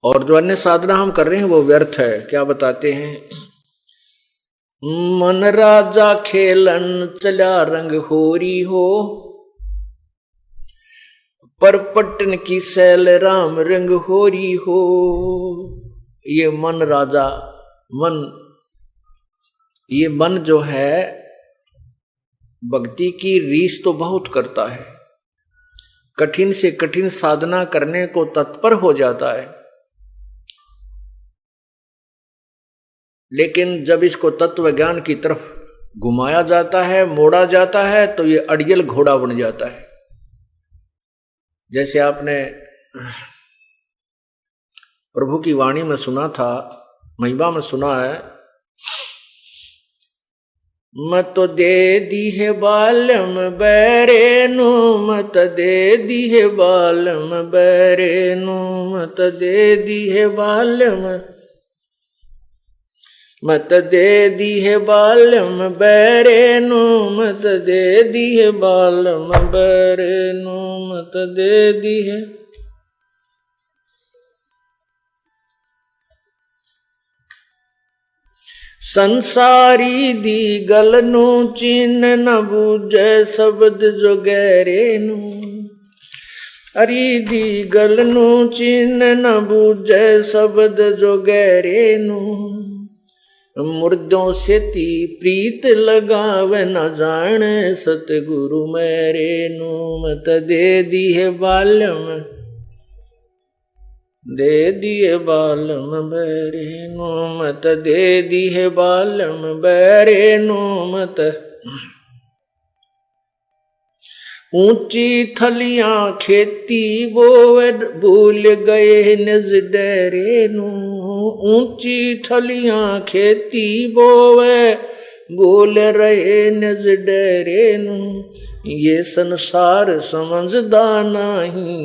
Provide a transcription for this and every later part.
और जो अन्य साधना हम कर रहे हैं वो व्यर्थ है। क्या बताते हैं? मन राजा खेलन चला रंग होरी हो, पर पट्टन की सैल राम रंग होरी हो। ये मन राजा, ये मन जो है भक्ति की रीस तो बहुत करता है, कठिन से कठिन साधना करने को तत्पर हो जाता है, लेकिन जब इसको तत्व ज्ञान की तरफ घुमाया जाता है, मोड़ा जाता है, तो ये अड़ियल घोड़ा बन जाता है। जैसे आपने प्रभु की वाणी में सुना था, महिमा में सुना है, मत दे दी है बालम बैरेनु, मत दे दी है बालम बैरेनु, मत दे दी है बालम, मत दे दी है बालम बैरेनु, मत दे दी है बालम बैरेनु, मत दे दी है। संसारी दी गलनु चिन्ह न बूझे शब्द जो गहरेनु, अरी दी गलनु चिन्ह न बूझे शब्द जो गहरेनु, मुर्दों से ती प्रीत लगावे न जाने सतगुरु मेरे नु, मत दे दी है बालम, दे दिए बालम बैरे नु, मत दे दी है बालम बैरे नु, मत ऊंची थलियां खेती बोवे भूल गए निज डेरे नु, ऊंची थलियां खेती बोवे भूल रहे निज डेरे नु, ये संसार समझदा नहीं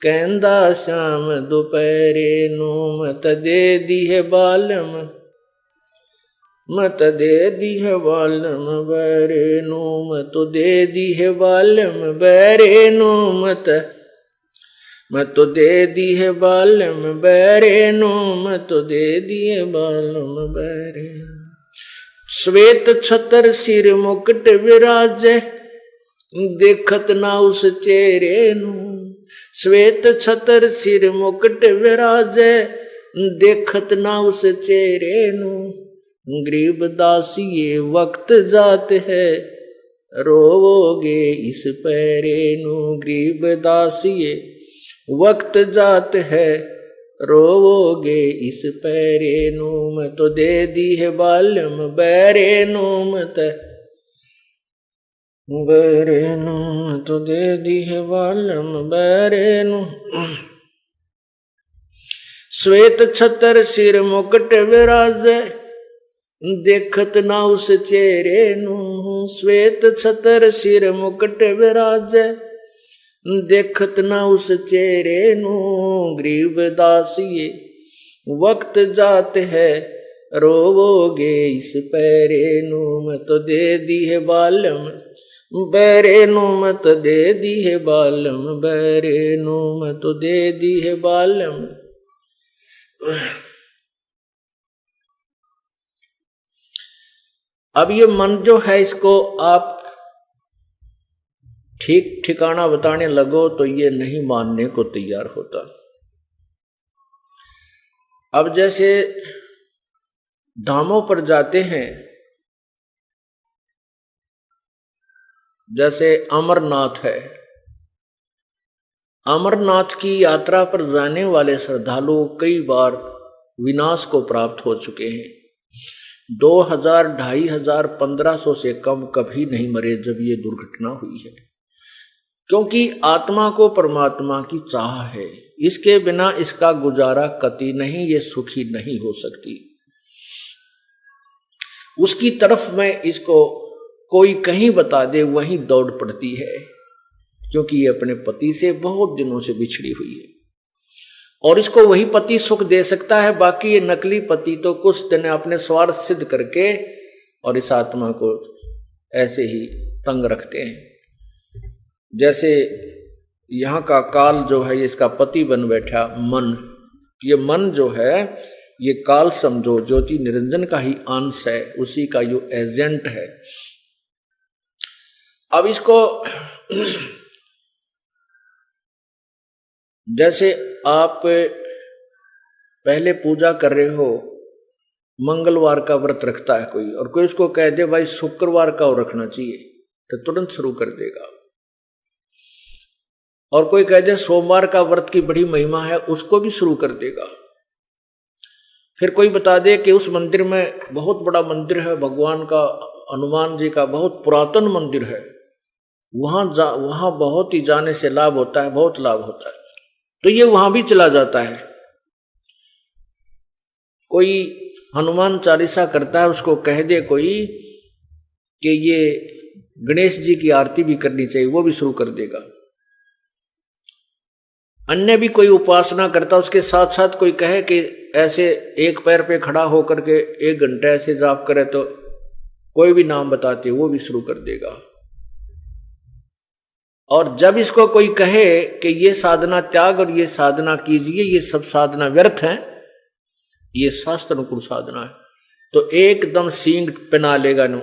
कहंदा श्याम दोपहरे नु, मत दे दी है बालम, मत दे दी है बालम बैरे नु, मत दे दी है बालम बैरे नु, मत दे दी है बालम बैरे नु, मत दे दी है बालम बैरे। श्वेत छतर सिर मुकुट विराजे देखत ना उस चेहरे नु, श्वेत छतर सिर मुकुट विराजे देखत ना उस चेहरे नु, गरीब दासी ये वक्त जात है रोवोगे इस पैरे नु, गरीब दासी ये वक्त जात है रोवोगे इस पैरे नु, मैं तो दे दी है बालम बैरे नु, मत बैरे नु, तो दे दी है बालम बैरे नु। श्वेत छतर सिर मुकुट विराजे देखत ना उस चेहरे नु, श्वेत छतर सिर मुकुट विराजे देखत ना उस चेहरे नु, गरीब दासिये वक्त जात है रोवोगे इस पैरे नु, मैं तो दे दी है बालम बैरे नु, मत दे दी है बालम बैरे नु, मैं तो दे दी है बालम। अब ये मन जो है इसको आप ठीक ठिकाना बताने लगो तो ये नहीं मानने को तैयार होता। अब जैसे धामों पर जाते हैं, जैसे अमरनाथ है, अमरनाथ की यात्रा पर जाने वाले श्रद्धालु कई बार विनाश को प्राप्त हो चुके हैं। 2000, 2500, 1500 से कम कभी नहीं मरे जब ये दुर्घटना हुई है, क्योंकि आत्मा को परमात्मा की चाह है, इसके बिना इसका गुजारा कति नहीं, ये सुखी नहीं हो सकती। उसकी तरफ में इसको कोई कहीं बता दे वहीं दौड़ पड़ती है, क्योंकि ये अपने पति से बहुत दिनों से बिछड़ी हुई है और इसको वही पति सुख दे सकता है, बाकी ये नकली पति तो कुछ दिन अपने स्वार्थ सिद्ध करके और इस आत्मा को ऐसे ही तंग रखते हैं। जैसे यहाँ का काल जो है इसका पति बन बैठा मन, ये मन जो है ये काल समझो ज्योति निरंजन का ही अंश है, उसी का जो एजेंट है। अब इसको जैसे आप पहले पूजा कर रहे हो, मंगलवार का व्रत रखता है कोई, और कोई उसको कह दे भाई शुक्रवार का रखना चाहिए, तो तुरंत शुरू कर देगा। और कोई कह दे सोमवार का व्रत की बड़ी महिमा है, उसको भी शुरू कर देगा। फिर कोई बता दे कि उस मंदिर में बहुत बड़ा मंदिर है भगवान का, हनुमान जी का बहुत पुरातन मंदिर है, वहां बहुत ही जाने से लाभ होता है, बहुत लाभ होता है, तो ये वहां भी चला जाता है। कोई हनुमान चालीसा करता है, उसको कह दे कोई कि ये गणेश जी की आरती भी करनी चाहिए, वो भी शुरू कर देगा। अन्य भी कोई उपासना करता, उसके साथ साथ कोई कहे कि ऐसे एक पैर पे खड़ा होकर के 1 घंटे ऐसे जाप करे, तो कोई भी नाम बताते वो भी शुरू कर देगा। और जब इसको कोई कहे कि ये साधना त्याग और ये साधना कीजिए, ये सब साधना व्यर्थ है, ये शास्त्र अनुकूल साधना है, तो एकदम सींग पहना लेगा नु,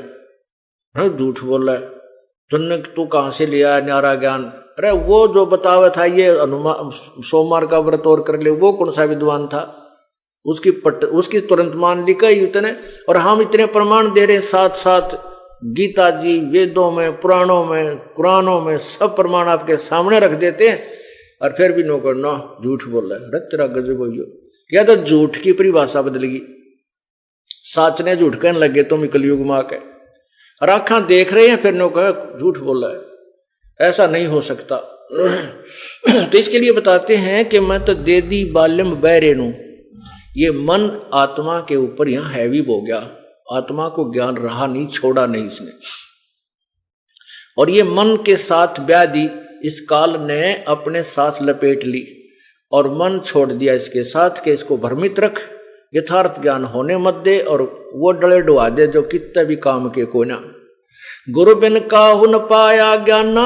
झूठ बोल रहा है, तू कहां से लिया न्यारा ज्ञान? अरे वो जो बतावा था ये सोमवार का व्रत और कर ले, वो कौन सा विद्वान था? उसकी तुरंत मान ली कई उतने, और हम इतने प्रमाण दे रहे, साथ साथ गीता जी, वेदों में, पुराणों में, कुरानों में सब प्रमाण आपके सामने रख देते हैं, और फिर भी नो करना झूठ बोल रहा है। अरे तेरा गजब हो गया, क्या तो झूठ की परिभाषा बदलेगी, साच ने झूठ कहने लगे तुम कलयुग मां के, और आंखा देख रहे हैं फिर नो कह झूठ बोल रहा है, ऐसा नहीं हो सकता। तो इसके लिए बताते हैं कि मैं तो दे दी बाल्यम बैरेनु, ये मन आत्मा के ऊपर यहां हैवी हो गया, आत्मा को ज्ञान रहा नहीं, छोड़ा नहीं इसने, और ये मन के साथ व्याधि इस काल ने अपने साथ लपेट ली, और मन छोड़ दिया इसके साथ कि इसको भ्रमित रख, यथार्थ ज्ञान होने मत दे, और वो डले डुआ दे जो कितने भी काम के कोना। गुरु बिन काहु न पाया ज्ञाना,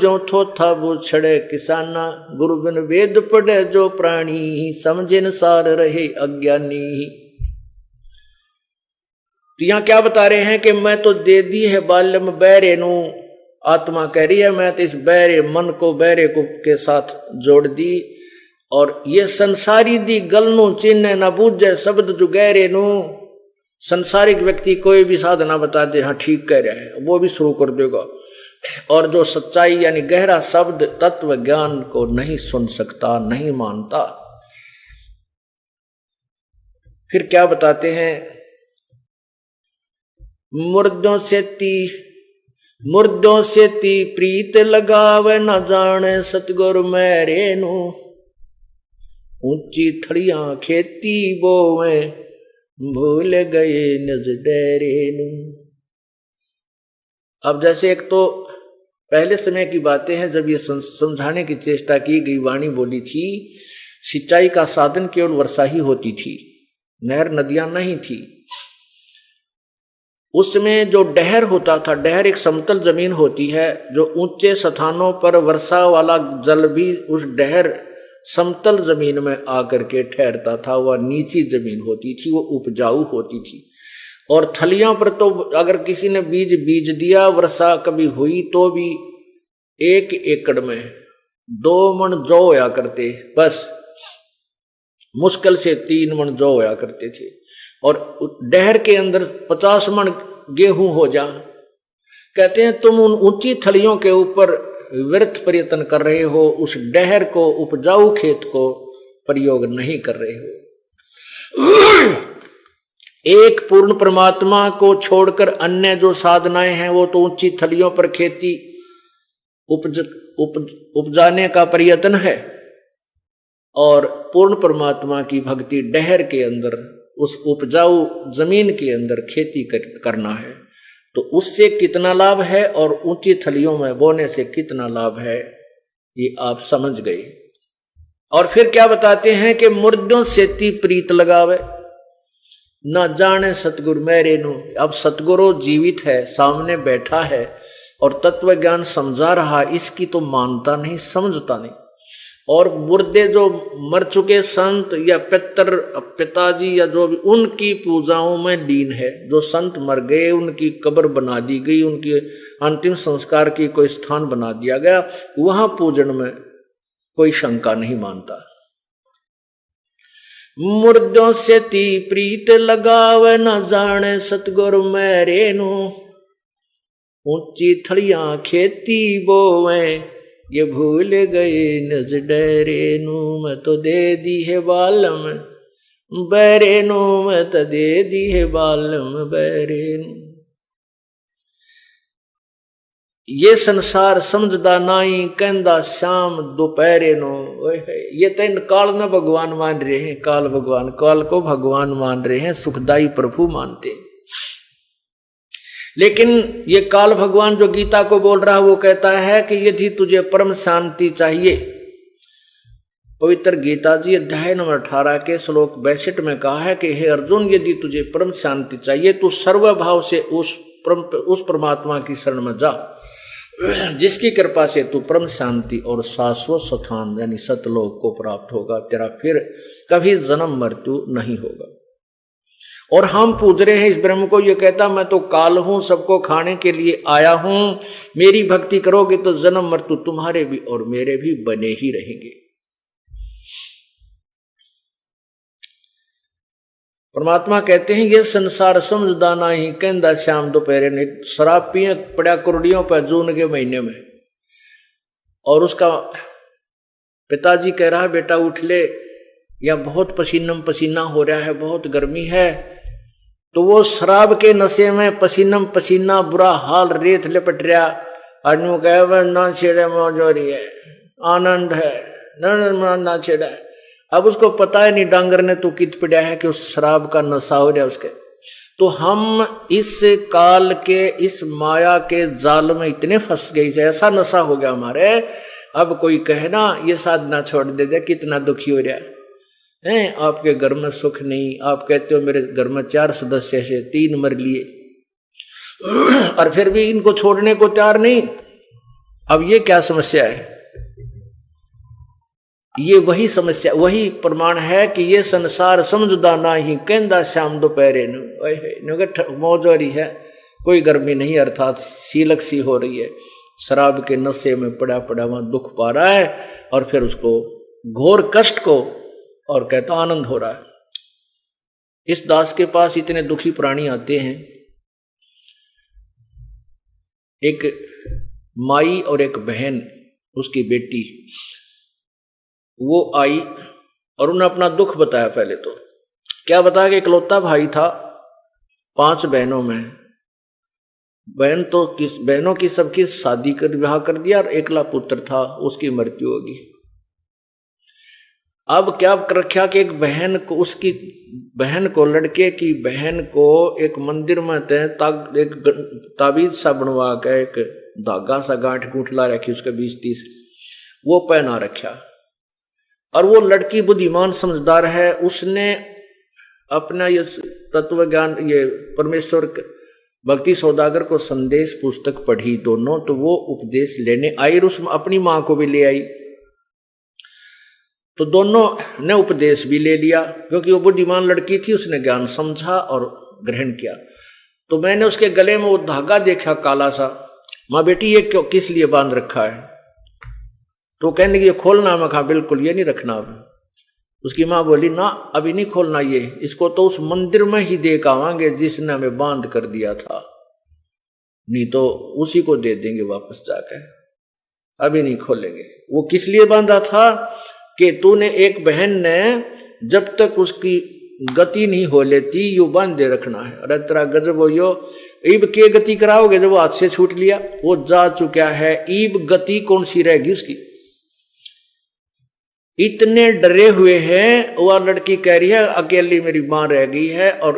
जो थो था वो छड़े किसाना, गुरु बिन वेद पढ़े जो प्राणी, समझे न सार रहे अज्ञानी। तो यहां क्या बता रहे हैं कि मैं तो दे दी है बाल्यम बैरेनु, आत्मा कह रही है मैं तो इस बैरे मन को बैरे को के साथ जोड़ दी, और ये संसारी दी गलनू चिन्ह न बूझे शब्द जो गहरे नू। संसारिक व्यक्ति कोई भी साधना बता दे हाँ ठीक कह रहा है, वो भी शुरू कर देगा, और जो सच्चाई यानी गहरा शब्द तत्व ज्ञान को नहीं सुन सकता, नहीं मानता। फिर क्या बताते हैं, मुर्दों से ती प्रीत लगावे, न जाने सतगुरु मेरे नू, ऊंची थड़ियां खेती बोवे, भूल गए निज डेरे नू। अब जैसे एक तो पहले समय की बातें हैं जब ये समझाने की चेष्टा की गई, वाणी बोली थी, सिंचाई का साधन केवल वर्षा ही होती थी, नहर नदियां नहीं थी। उसमें जो डहर होता था, डहर एक समतल जमीन होती है, जो ऊंचे स्थानों पर वर्षा वाला जल भी उस डहर समतल जमीन में आकर के ठहरता था, वह नीची जमीन होती थी, वो उपजाऊ होती थी। और थलियों पर तो अगर किसी ने बीज दिया, वर्षा कभी हुई तो भी 1 एकड़ में 2 मन जौ होया करते, बस मुश्किल से 3 मन जौ होया करते थे, और डहर के अंदर 50 मन गेहूं हो जा। कहते हैं तुम उन ऊंची थलियों के ऊपर व्यर्थ प्रयत्न कर रहे हो, उस डहर को, उपजाऊ खेत को प्रयोग नहीं कर रहे हो। एक पूर्ण परमात्मा को छोड़कर अन्य जो साधनाएं हैं वो तो ऊंची थलियों पर खेती उपजाने का प्रयत्न है, और पूर्ण परमात्मा की भक्ति डहर के अंदर, उस उपजाऊ जमीन के अंदर खेती करना है। तो उससे कितना लाभ है और ऊंची थलियों में बोने से कितना लाभ है, ये आप समझ गए। और फिर क्या बताते हैं कि मुर्दों से ती प्रीत लगावे, न जाने सतगुरु मेरे नु। अब सतगुरु जीवित है, सामने बैठा है और तत्व ज्ञान समझा रहा, इसकी तो मानता नहीं, समझता नहीं। और मुर्दे जो मर चुके संत या पिताजी या जो भी, उनकी पूजाओं में लीन है। जो संत मर गए उनकी कब्र बना दी गई, उनके अंतिम संस्कार की कोई स्थान बना दिया गया, वहां पूजन में कोई शंका नहीं मानता। मुर्दों से ती प्रीत लगावे, न जाने सतगुरु मेरे नु, ऊंची थड़ियां खेती बोवे, ये भूल गए नज डरे नू, मैं तो दे दी है बालम बैरे नू, मैं तो दे दी है बालम बैरे नू। ये संसार समझदा नाई, कहंदा श्याम दोपहरे नो। ये तो इन काल न भगवान मान रहे हैं, काल भगवान, काल को भगवान मान रहे हैं, सुखदाई प्रभु मानते हैं। लेकिन ये काल भगवान जो गीता को बोल रहा है वो कहता है कि यदि तुझे परम शांति चाहिए, पवित्र गीता जी अध्याय नंबर 18 के श्लोक 62 में कहा है कि हे अर्जुन, यदि तुझे परम शांति चाहिए तो सर्वभाव से उस परमात्मा की शरण में जा, जिसकी कृपा से तू परम शांति और शाश्वत स्थान यानी सतलोक को प्राप्त होगा। तेरा फिर कभी जन्म मृत्यु नहीं होगा। और हम पूज रहे हैं इस ब्रह्म को, ये कहता मैं तो काल हूं, सबको खाने के लिए आया हूं, मेरी भक्ति करोगे तो जन्म मृत्यु तुम्हारे भी और मेरे भी बने ही रहेंगे। परमात्मा कहते हैं ये संसार समझदा नहीं, कहंदा श्याम दोपहरे ने। शराब पिए पड़ा कुर्डियों पर जून के महीने में, और उसका पिताजी कह रहा है बेटा उठ ले, या बहुत पसीनम पसीना हो रहा है, बहुत गर्मी है। तो वो शराब के नशे में पसीनम पसीना, बुरा हाल, रेत लिपट रहा। आदमी कहे ना छेड़े मौज हो रही है, आनंद है, ना छेड़ा है। अब उसको पता है नहीं डांगर ने तो कित पड़ा है कि उस शराब का नशा हो रहा उसके। तो हम इस काल के, इस माया के जाल में इतने फंस गए, ऐसा नशा हो गया हमारे। अब कोई कहे ना ये साधना छोड़ दे दे, कितना दुखी हो रहा है, आपके घर में सुख नहीं। आप कहते हो मेरे घर में 4 सदस्य से 3 मर लिए, और फिर भी इनको छोड़ने को तैयार नहीं। अब ये क्या समस्या है? ये वही समस्या, वही प्रमाण है कि ये संसार समझदा नहीं, कहंदा श्याम दोपहरे नु। मौज हो रही है, कोई गर्मी नहीं, अर्थात सीलक सी हो रही है। शराब के नशे में पड़ा पड़ा वहां दुख पा रहा है, और फिर उसको घोर कष्ट को, और कहता आनंद हो रहा है। इस दास के पास इतने दुखी प्राणी आते हैं। एक माई और एक बहन, उसकी बेटी, वो आई और उन्हें अपना दुख बताया। पहले तो क्या बताया कि इकलौता भाई था 5 बहनों में, बहनों की सबकी शादी कर विवाह कर दिया, और एकला पुत्र था, उसकी मृत्यु होगी। अब क्या कर रखा कि एक बहन को, उसकी बहन को, लड़के की बहन को एक मंदिर में एक ताबीज सा बनवा के एक धागा सा गांठ गूंठला रखी, उसके 20-30 वो पहना रखा। और वो लड़की बुद्धिमान समझदार है, उसने अपना ये तत्व ज्ञान, ये परमेश्वर भक्ति सौदागर को संदेश पुस्तक पढ़ी दोनों, तो वो उपदेश लेने आई और उसमें अपनी मां को भी ले आई। तो दोनों ने उपदेश भी ले लिया, क्योंकि वो बुद्धिमान लड़की थी, उसने ज्ञान समझा और ग्रहण किया। तो मैंने उसके गले में वो धागा देखा काला सा। माँ बेटी ये क्यों, किस लिए बांध रखा है? तो कहने की ये खोलना। मैं कहा बिल्कुल ये नहीं रखना। अब उसकी माँ बोली ना अभी नहीं खोलना, ये इसको तो उस मंदिर में ही देख आवांगे जिसने हमें बांध कर दिया था, नहीं तो उसी को दे देंगे वापस जाकर, अभी नहीं खोलेंगे। वो किस लिए बांधा था कि तूने, एक बहन ने जब तक उसकी गति नहीं हो लेती यू बांधे रखना है। अरे तेरा गजब हो यो, ईब के गति कराओगे जब वो हाथ से छूट लिया, वो जा चुका है, ईब गति कौन सी रहेगी उसकी? इतने डरे हुए हैं। वह लड़की कह रही है अकेली मेरी मां रह गई है और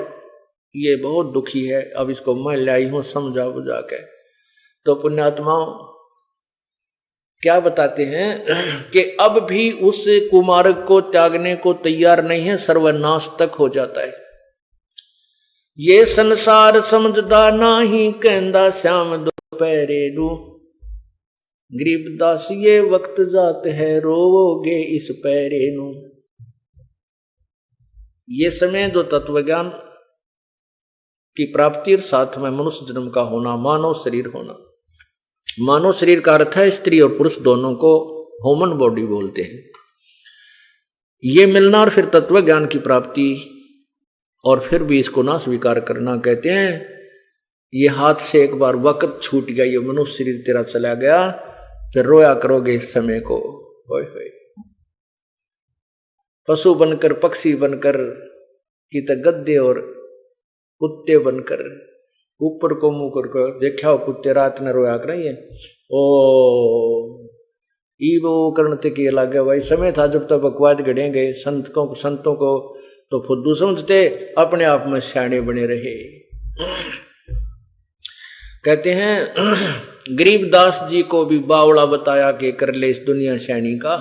ये बहुत दुखी है, अब इसको मैं लाई हूं समझा बुझा के। तो पुण्यात्माओं क्या बताते हैं कि अब भी उस कुमारक को त्यागने को तैयार नहीं है, सर्वनाश तक हो जाता है। ये संसार समझदा नाही, कहंदा श्याम दोपहरे नू, गरीबदास ये वक्त जात है रोवोगे इस पैरे नू। ये समय जो तत्वज्ञान की प्राप्ति और साथ में मनुष्य जन्म का होना, मानव शरीर होना। मानव शरीर का अर्थ है स्त्री और पुरुष दोनों को ह्यूमन बॉडी बोलते हैं। ये मिलना और फिर तत्व ज्ञान की प्राप्ति और फिर भी इसको ना स्वीकार करना, कहते हैं ये हाथ से एक बार वक्त छूट गया, ये मनुष्य शरीर तेरा चला गया, फिर रोया करोगे इस समय को। होय होय पशु बनकर, पक्षी बनकर, कि त गद्दे और कुत्ते बनकर, ऊपर को मुंह कर देखा हो कुत्ते रात में रोया कर रही है। ओ वो करने के लगे भाई, समय था जब तक बकवाद गढ़ेंगे संतों को तो फुद्दू समझते, अपने आप में सियाणे बने रहे। कहते हैं गरीबदास जी को भी बावड़ा बताया कि कर ले इस दुनिया सियाणी का।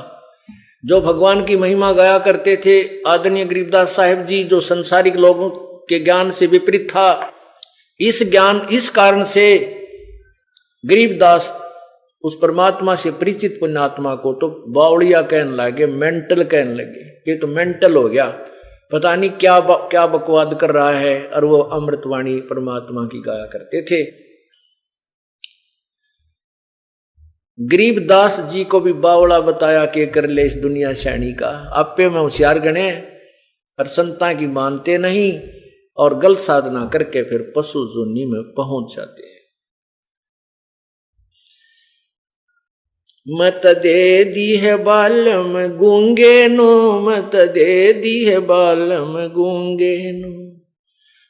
जो भगवान की महिमा गाया करते थे आदरणीय गरीबदास साहिब जी, जो संसारिक लोगों के ज्ञान से विपरीत था, इस कारण से गरीबदास उस परमात्मा से परिचित पुण्यात्मा को तो बावड़िया कहने लगे, मेंटल कहने लगे। ये तो मेंटल हो गया, पता नहीं क्या बकवाद कर रहा है। और वो अमृतवाणी परमात्मा की गाया करते थे। गरीबदास जी को भी बावड़ा बताया कि कर ले इस दुनिया सैनी का। आपे में होशियार गणे और संता की मानते नहीं और गलत साधना करके फिर पशु जोनी में पहुंच जाते हैं। मत दे दी है बालम गूंगे नो, मत दे दी है बालम गूंगे नो,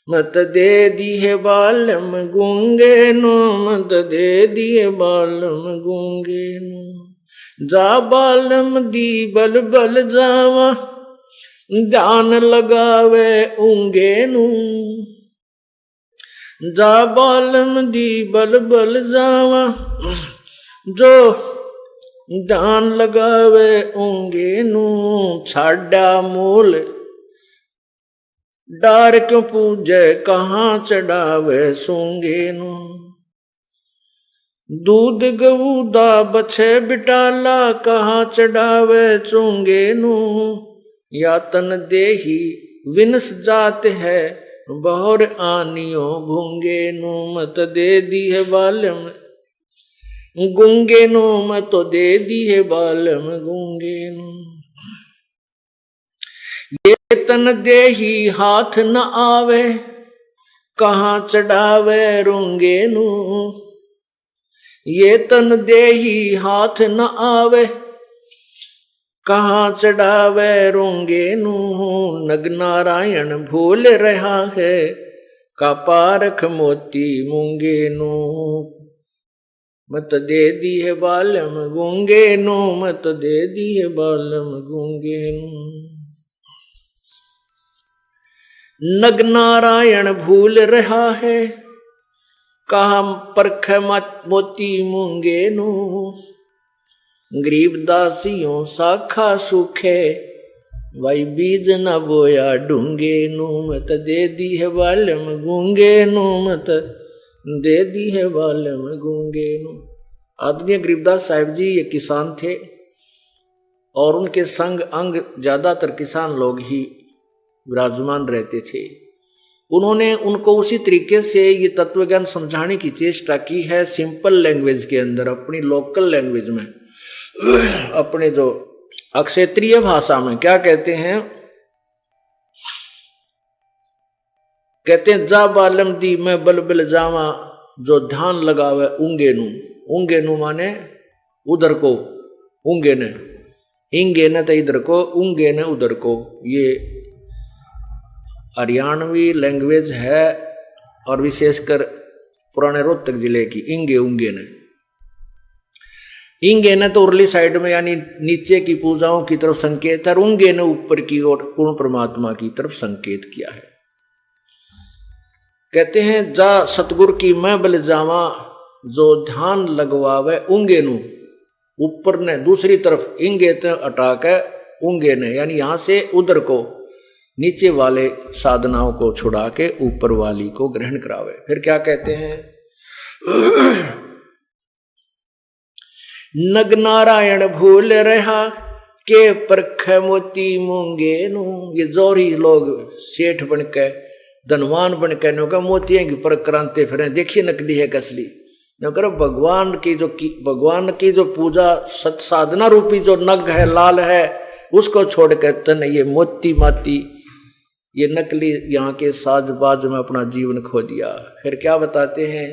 मत दे दी है बालम गूंगे नो, मत दे दी है बालम गूंगे नो। जा बालम दी बल बल जावा, ध्यान लगावे ऊंगे नु। जा बालम दी बल बल जावा, जो ध्यान लगावे ऊंगे नु। छाड़ा मूल डार क्यों पूजे, कहाँ चढ़ावे सूंगे नु। दूध गऊदा बछे बिटाला, कहाँ चढ़ावे चूंगे नु। यातन देही विनस जात है, बहुर आनियो भूंगे नु। मत दे दी है बालम गूंगे नु, मत तो दे दी है बालम गूंगे नु। ये तन देही हाथ न आवे, कहाँ चढ़ावे रूंगे नु। ये तन देही हाथ न आवे, कहाँ चढ़ावे रूंगे नु। नग नारायण भूल रहा है, का पारख मोती मूंगे नु। मत दे दी है बालम गूंगे नु, मत दे दी है बालम गूंगे नु। नग नारायण भूल रहा है, कहा परख मोती मूंगे नु। गरीबदासियों साखा सूखे, भाई बीज न बोया ढूंगे नु। मत दे दी है बालम गूंगे नु, मत दे दी है बालम गूंगे नु। आदरणीय गरीबदास साहिब जी ये किसान थे और उनके संग अंग ज्यादातर किसान लोग ही विराजमान रहते थे। उन्होंने उनको उसी तरीके से ये तत्वज्ञान समझाने की चेष्टा की है, सिंपल लैंग्वेज के अंदर, अपनी लोकल लैंग्वेज में, अपने जो अक्षेत्रीय भाषा में। क्या कहते हैं? कहते हैं जा बालम दी मैं बल बल जावा, जो ध्यान लगावे ऊंगे नु। ऊंगे नु माने उधर को, ऊंगे ने, इंगे ने तो इधर को, ऊंगे ने उधर को। ये हरियाणवी लैंग्वेज है और विशेषकर पुराने रोहतक जिले की। इंगे ऊंगे ने, इंगे ने तो उर्ली साइड में यानी नीचे की पूजाओं की तरफ संकेत है, ऊंगे ने ऊपर की ओर पूर्ण परमात्मा की तरफ संकेत किया है। कहते हैं जा सतगुरु की मैं बल जावा, जो ध्यान लगवावे ऊंगे नु। ऊपर ने दूसरी तरफ इंगे ते हटा के ऊंगे ने, यानी यहां से उधर को, नीचे वाले साधनाओं को छुड़ा के ऊपर वाली को ग्रहण करावे। फिर क्या कहते हैं? नग नारायण भूल रहा के परख मोती मूंगे नू। ये जोरी लोग सेठ बनके धनवान बनके नौका मोतियां की परख कराते फिर देखिए नकली है कसली नौकर। भगवान की जो पूजा सत साधना रूपी जो नग है लाल है उसको छोड़ के तन ये मोती माती ये नकली यहाँ के साजबाज में अपना जीवन खो दिया। फिर क्या बताते हैं,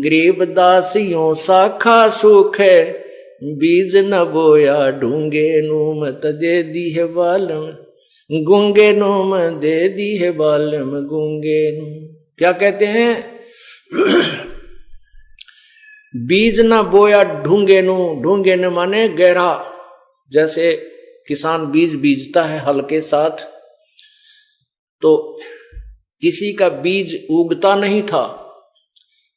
गरीब दासियों साखा सुख है बीज न बोया ढूंगे नूम तदे दी है बालम गूंगे नूम दे दी है बालम गूंगे नूम। क्या कहते हैं, बीज न बोया ढूंगे नू। ढूंगे न माने गहरा, जैसे किसान बीज बीजता है हल के साथ, तो किसी का बीज उगता नहीं था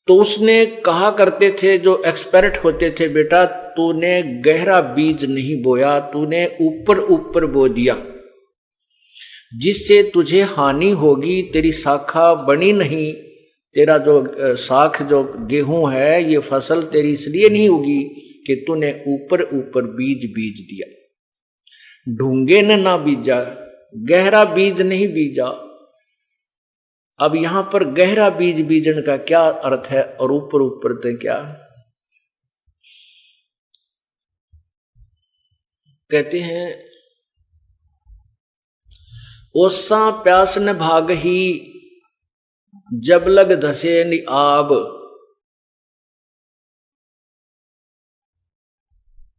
तो उसने कहा करते थे जो एक्सपर्ट होते थे, बेटा तूने गहरा बीज नहीं बोया, तूने ऊपर ऊपर बो दिया जिससे तुझे हानि होगी, तेरी शाखा बनी नहीं, तेरा जो साख जो गेहूं है ये फसल तेरी इसलिए नहीं होगी कि तूने ऊपर ऊपर बीज बीज दिया। ढूंगे ने ना बीजा, गहरा बीज नहीं बीजा। अब यहां पर गहरा बीज बीजन का क्या अर्थ है और ऊपर ऊपर तो क्या कहते हैं, ओसा प्यास न भाग ही जब लग धसे नि आब।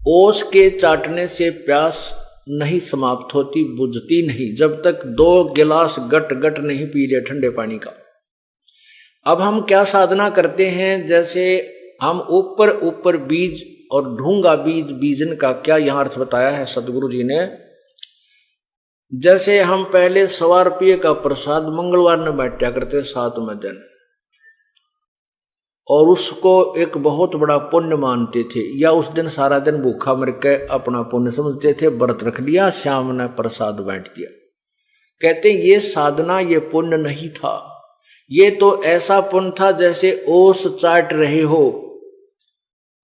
ओस के चाटने से प्यास नहीं समाप्त होती, बुझती नहीं, जब तक 2 गिलास गट गट नहीं पी ले ठंडे पानी का। अब हम क्या साधना करते हैं, जैसे हम ऊपर ऊपर बीज और ढूंगा बीज बीजन का क्या यहां अर्थ बताया है सदगुरु जी ने। जैसे हम पहले 100 रुपये का प्रसाद मंगलवार में बांटा करते 7वें दिन, और उसको एक बहुत बड़ा पुण्य मानते थे, या उस दिन सारा दिन भूखा मर के अपना पुण्य समझते थे, व्रत रख लिया, शाम ने प्रसाद बांट दिया। कहते हैं ये साधना ये पुण्य नहीं था, ये तो ऐसा पुण्य था जैसे ओस चाट रहे हो।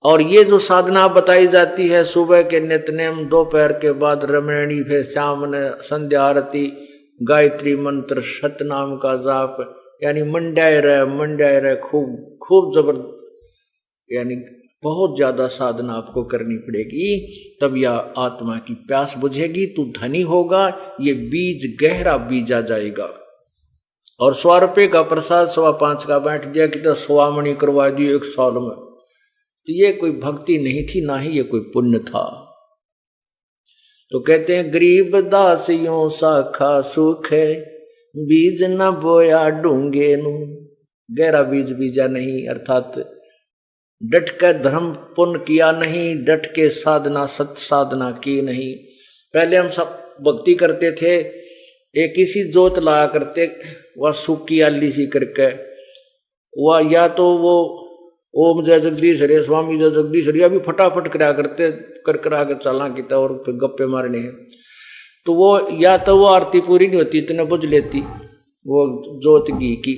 और ये जो साधना बताई जाती है, सुबह के नित्यनेम, दोपहर के बाद रमणी, फिर शाम ने संध्या आरती, गायत्री मंत्र, सतनाम का जाप, यानी मंडाए रहे खूब खूब जबर, यानी बहुत ज्यादा साधना आपको करनी पड़ेगी, तब यह आत्मा की प्यास बुझेगी, तू धनी होगा, ये बीज गहरा बीजा जाएगा। और 100 रुपये का प्रसाद 5.25 का बैठ दिया कि तो 100 मणि करवा दिए 1 साल में, तो ये कोई भक्ति नहीं थी, ना ही ये कोई पुण्य था। तो कहते हैं गरीब दासियों साखा सुख है बीज न बोया ढूंगे नू। गहरा बीज बीजा नहीं, अर्थात डट कर धर्म पुण्य किया नहीं, डट के साधना सत साधना की नहीं। पहले हम सब भक्ति करते थे, एक इसी जोत लाया करते, वह सूखी आली सी करके, वह या तो वो ओम जय जगदीश हरे स्वामी जय जगदीश हरे अभी फटाफट करा करते कर आकर चला किता और फिर गप्पे मारने हैं, तो वो या तो वो आरती पूरी नहीं होती, इतने बुझ लेती वो जोत घी की,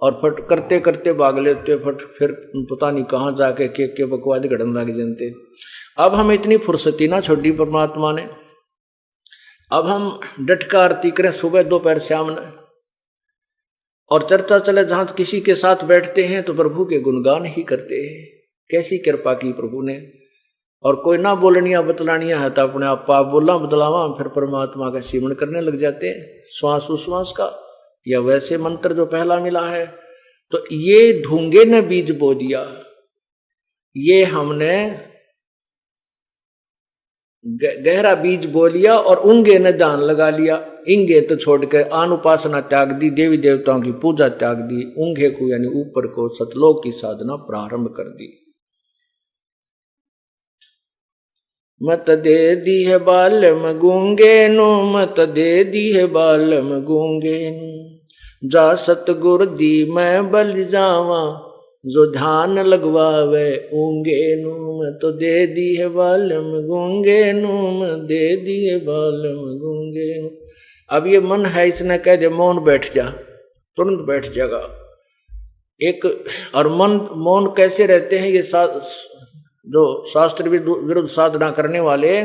और फट करते करते भाग लेते, फट फिर पता नहीं कहाँ जाके के बकवाद घड़न लग जानते। अब हम इतनी फुर्सती ना छोड़ी परमात्मा ने, अब हम डट का आरती करें सुबह दोपहर शाम ने, और चर्चा चले जहां किसी के साथ बैठते हैं तो प्रभु के गुणगान ही करते हैं, कैसी कृपा की प्रभु ने। और कोई ना बोलनिया बतलानिया है तो अपने आप पाप बोलना बतलावा, फिर परमात्मा का सिमरण करने लग जाते हैं, श्वास उश्वास का, या वैसे मंत्र जो पहला मिला है। तो ये ढूंगे ने बीज बो दिया, ये हमने गहरा बीज बो लिया, और उंगे ने ध्यान लगा लिया, इंगे तो छोड़ के आन उपासना त्याग दी, देवी देवताओं की पूजा त्याग दी, उंगे को यानी ऊपर को सतलोक की साधना प्रारंभ कर दी। मत दे दी है बालम गूंगे नो, मत दे दी है बालम गूंगे नो, जा सतगुर दी मैं बल जावा, जो ध्यान लगवावे ऊंगे नो, मत दे दी है बालम गूंगे नो, मत दे दी है बालम गूंगे नो। अब ये मन है, इसने कह दे मौन बैठ जा, तुरंत बैठ जाएगा एक। और मन मौन कैसे रहते हैं, ये जो शास्त्र विरुद्ध साधना करने वाले,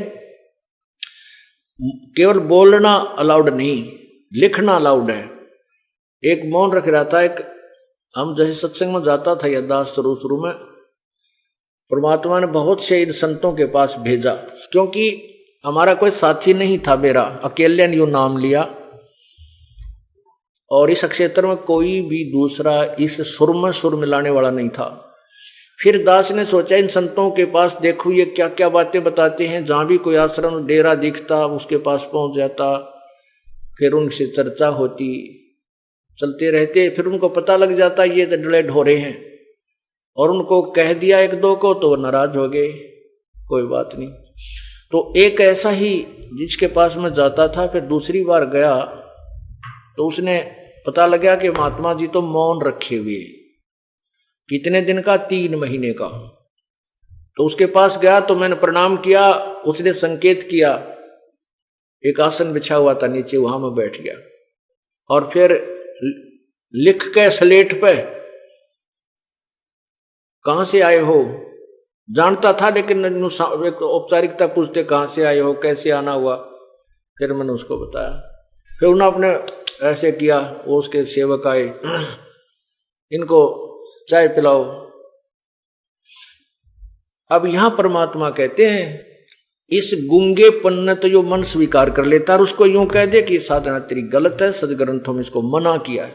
केवल बोलना अलाउड नहीं, लिखना अलाउड है। एक मौन रख रहा था, एक हम जैसे सत्संग में जाता था यदास शुरू में, परमात्मा ने बहुत से इन संतों के पास भेजा, क्योंकि हमारा कोई साथी नहीं था, मेरा अकेले ने यूं नाम लिया, और इस क्षेत्र में कोई भी दूसरा इस सुर में सुर मिलाने वाला नहीं था। फिर दास ने सोचा इन संतों के पास देखो ये क्या क्या बातें बताते हैं, जहां भी कोई आश्रम डेरा दिखता उसके पास पहुंच जाता, फिर उनसे चर्चा होती, चलते रहते, फिर उनको पता लग जाता ये तो डले ढोरे हैं, और उनको कह दिया एक दो को तो नाराज हो गए, कोई बात नहीं। तो एक ऐसा ही जिसके पास मैं जाता था, फिर दूसरी बार गया तो उसने पता लगा कि महात्मा जी तो मौन रखे हुए, कितने दिन का, 3 महीने का। तो उसके पास गया तो मैंने प्रणाम किया, उसने संकेत किया, एक आसन बिछा हुआ था नीचे, वहां मैं बैठ गया, और फिर लिख के स्लेट पे कहां से आए हो, जानता था लेकिन एक औपचारिकता पूछते कहां से आए हो, कैसे आना हुआ, फिर मैंने उसको बताया। फिर उन्होंने अपने ऐसे किया, वो उसके सेवक आए, इनको चाय पिलाओ। अब यहां परमात्मा कहते हैं इस गूंगेपन ने तो यो मन स्वीकार कर लेता और उसको यूं कह दे कि साधना तेरी गलत है, सदग्रंथों में इसको मना किया है।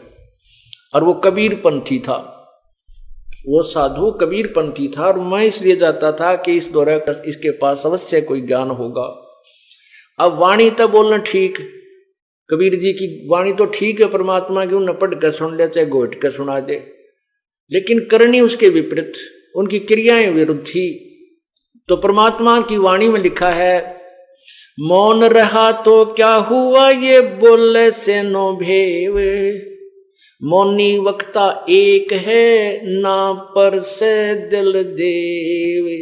और वो कबीरपंथी था, वो साधु कबीरपंथी था, और मैं इसलिए जाता था कि इस दौरे इसके पास अवश्य कोई ज्ञान होगा। अब वाणी तो बोलना ठीक, कबीर जी की वाणी तो ठीक है, परमात्मा की उन्हें पढ़ कर सुन ले चाहे घोट कर सुना दे, लेकिन करनी उसके विपरीत, उनकी क्रियाएं विरुद्ध थी। तो परमात्मा की वाणी में लिखा है, मौन रहा तो क्या हुआ ये बोले से नो भेवे, मौनी वक्ता एक है ना पर से दिल देवे।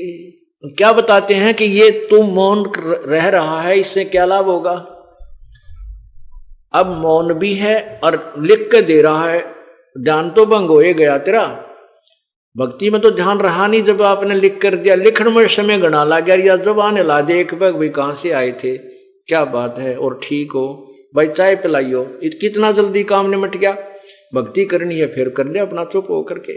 क्या बताते हैं कि ये तू मौन रह रहा है, इससे क्या लाभ होगा। अब मौन भी है और लिख के दे रहा है, ध्यान तो भंग हो गया तेरा। भक्ति में तो ध्यान रहा नहीं, जब आपने लिख कर दिया, लिखने में समय गणा ला गया, या जब आने ला दे एक बैग भाई कहां से आए थे, क्या बात है, और ठीक हो भाई चाय पिलाइयो, कितना जल्दी काम निमट गया। भक्ति करनी है फिर कर ले अपना चुप हो करके।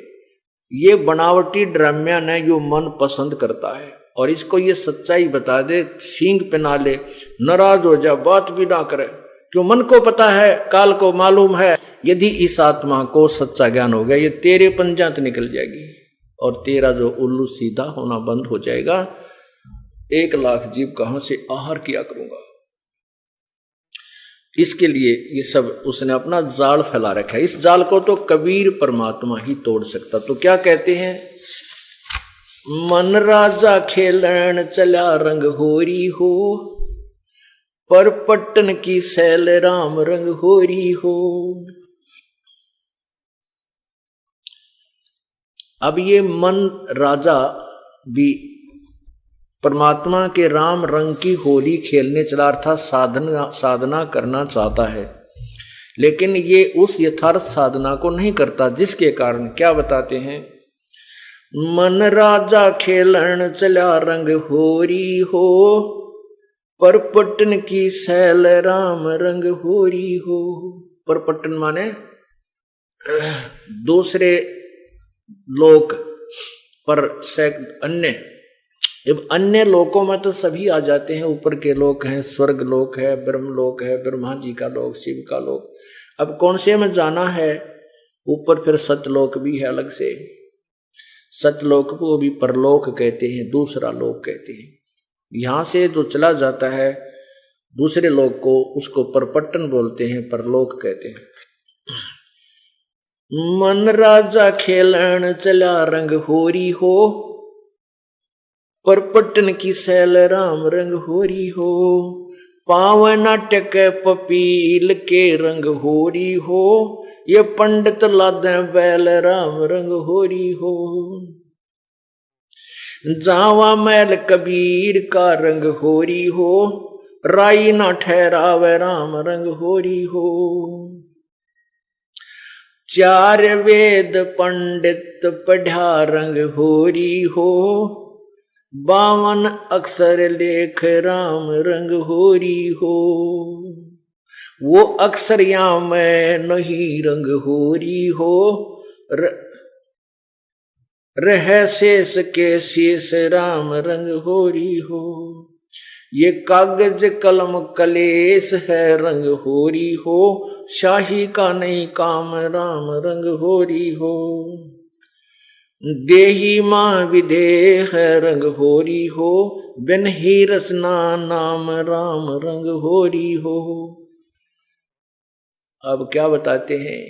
ये बनावटी ड्रामिया ने यो मन पसंद करता है, और इसको ये सच्चाई बता दे, सींग पहना ले, नाराज हो जा, बात भी ना करे, क्यों मन को पता है, काल को मालूम है, यदि इस आत्मा को सच्चा ज्ञान हो गया ये तेरे पंजात निकल जाएगी और तेरा जो उल्लू सीधा होना बंद हो जाएगा। 1 लाख जीव कहां से आहार किया करूंगा। इसके लिए ये सब उसने अपना जाल फैला रखा है। इस जाल को तो कबीर परमात्मा ही तोड़ सकता। तो क्या कहते हैं, मन राजा खेलन चला रंग होरी हो, पर पट्टन की सैल राम रंग होरी हो। अब ये मन राजा भी परमात्मा के राम रंग की होली खेलने चला, अर्थात साधना करना चाहता है, लेकिन ये उस यथार्थ साधना को नहीं करता, जिसके कारण क्या बताते हैं, मन राजा खेलन चला रंग होरी हो, पर पट्टन की सैल राम रंग होरी हो। पर पट्टन माने दूसरे लोक, पर अन्य, जब अन्य लोकों में तो सभी आ जाते हैं, ऊपर के लोक हैं, स्वर्ग लोक है, ब्रह्म लोक है, ब्रह्मा जी का लोक, शिव का लोक। अब कौन से में जाना है, ऊपर फिर सतलोक भी है अलग से, सतलोक को भी परलोक कहते हैं, दूसरा लोक कहते हैं। यहां से जो चला जाता है दूसरे लोक को, उसको परपट्टन बोलते हैं, परलोक कहते हैं। मन राजा खेलन चला रंग होरी हो, पर पट्टन की सैल राम रंग होरी हो। पावन नाटक पपील के रंग होरी हो, ये पंडित लादे बैल राम रंग होरी हो। जावा मैल कबीर का रंग होरी हो, राई ना ठहरावे राम रंग होरी हो। 4 वेद पंडित पढ़ा रंग होरी हो, 52 अक्षर लेख राम रंग होरी हो। वो अक्षर या मैं नहीं रंग होरी हो, रह शेष के शेष राम रंग होरी हो। ये कागज कलम कलेश है रंग होरी हो, शाही का नहीं काम राम रंग होरी हो। देही माँ विदेह रंग होरी हो, बिन ही रसना नाम राम रंग होरी हो। अब क्या बताते हैं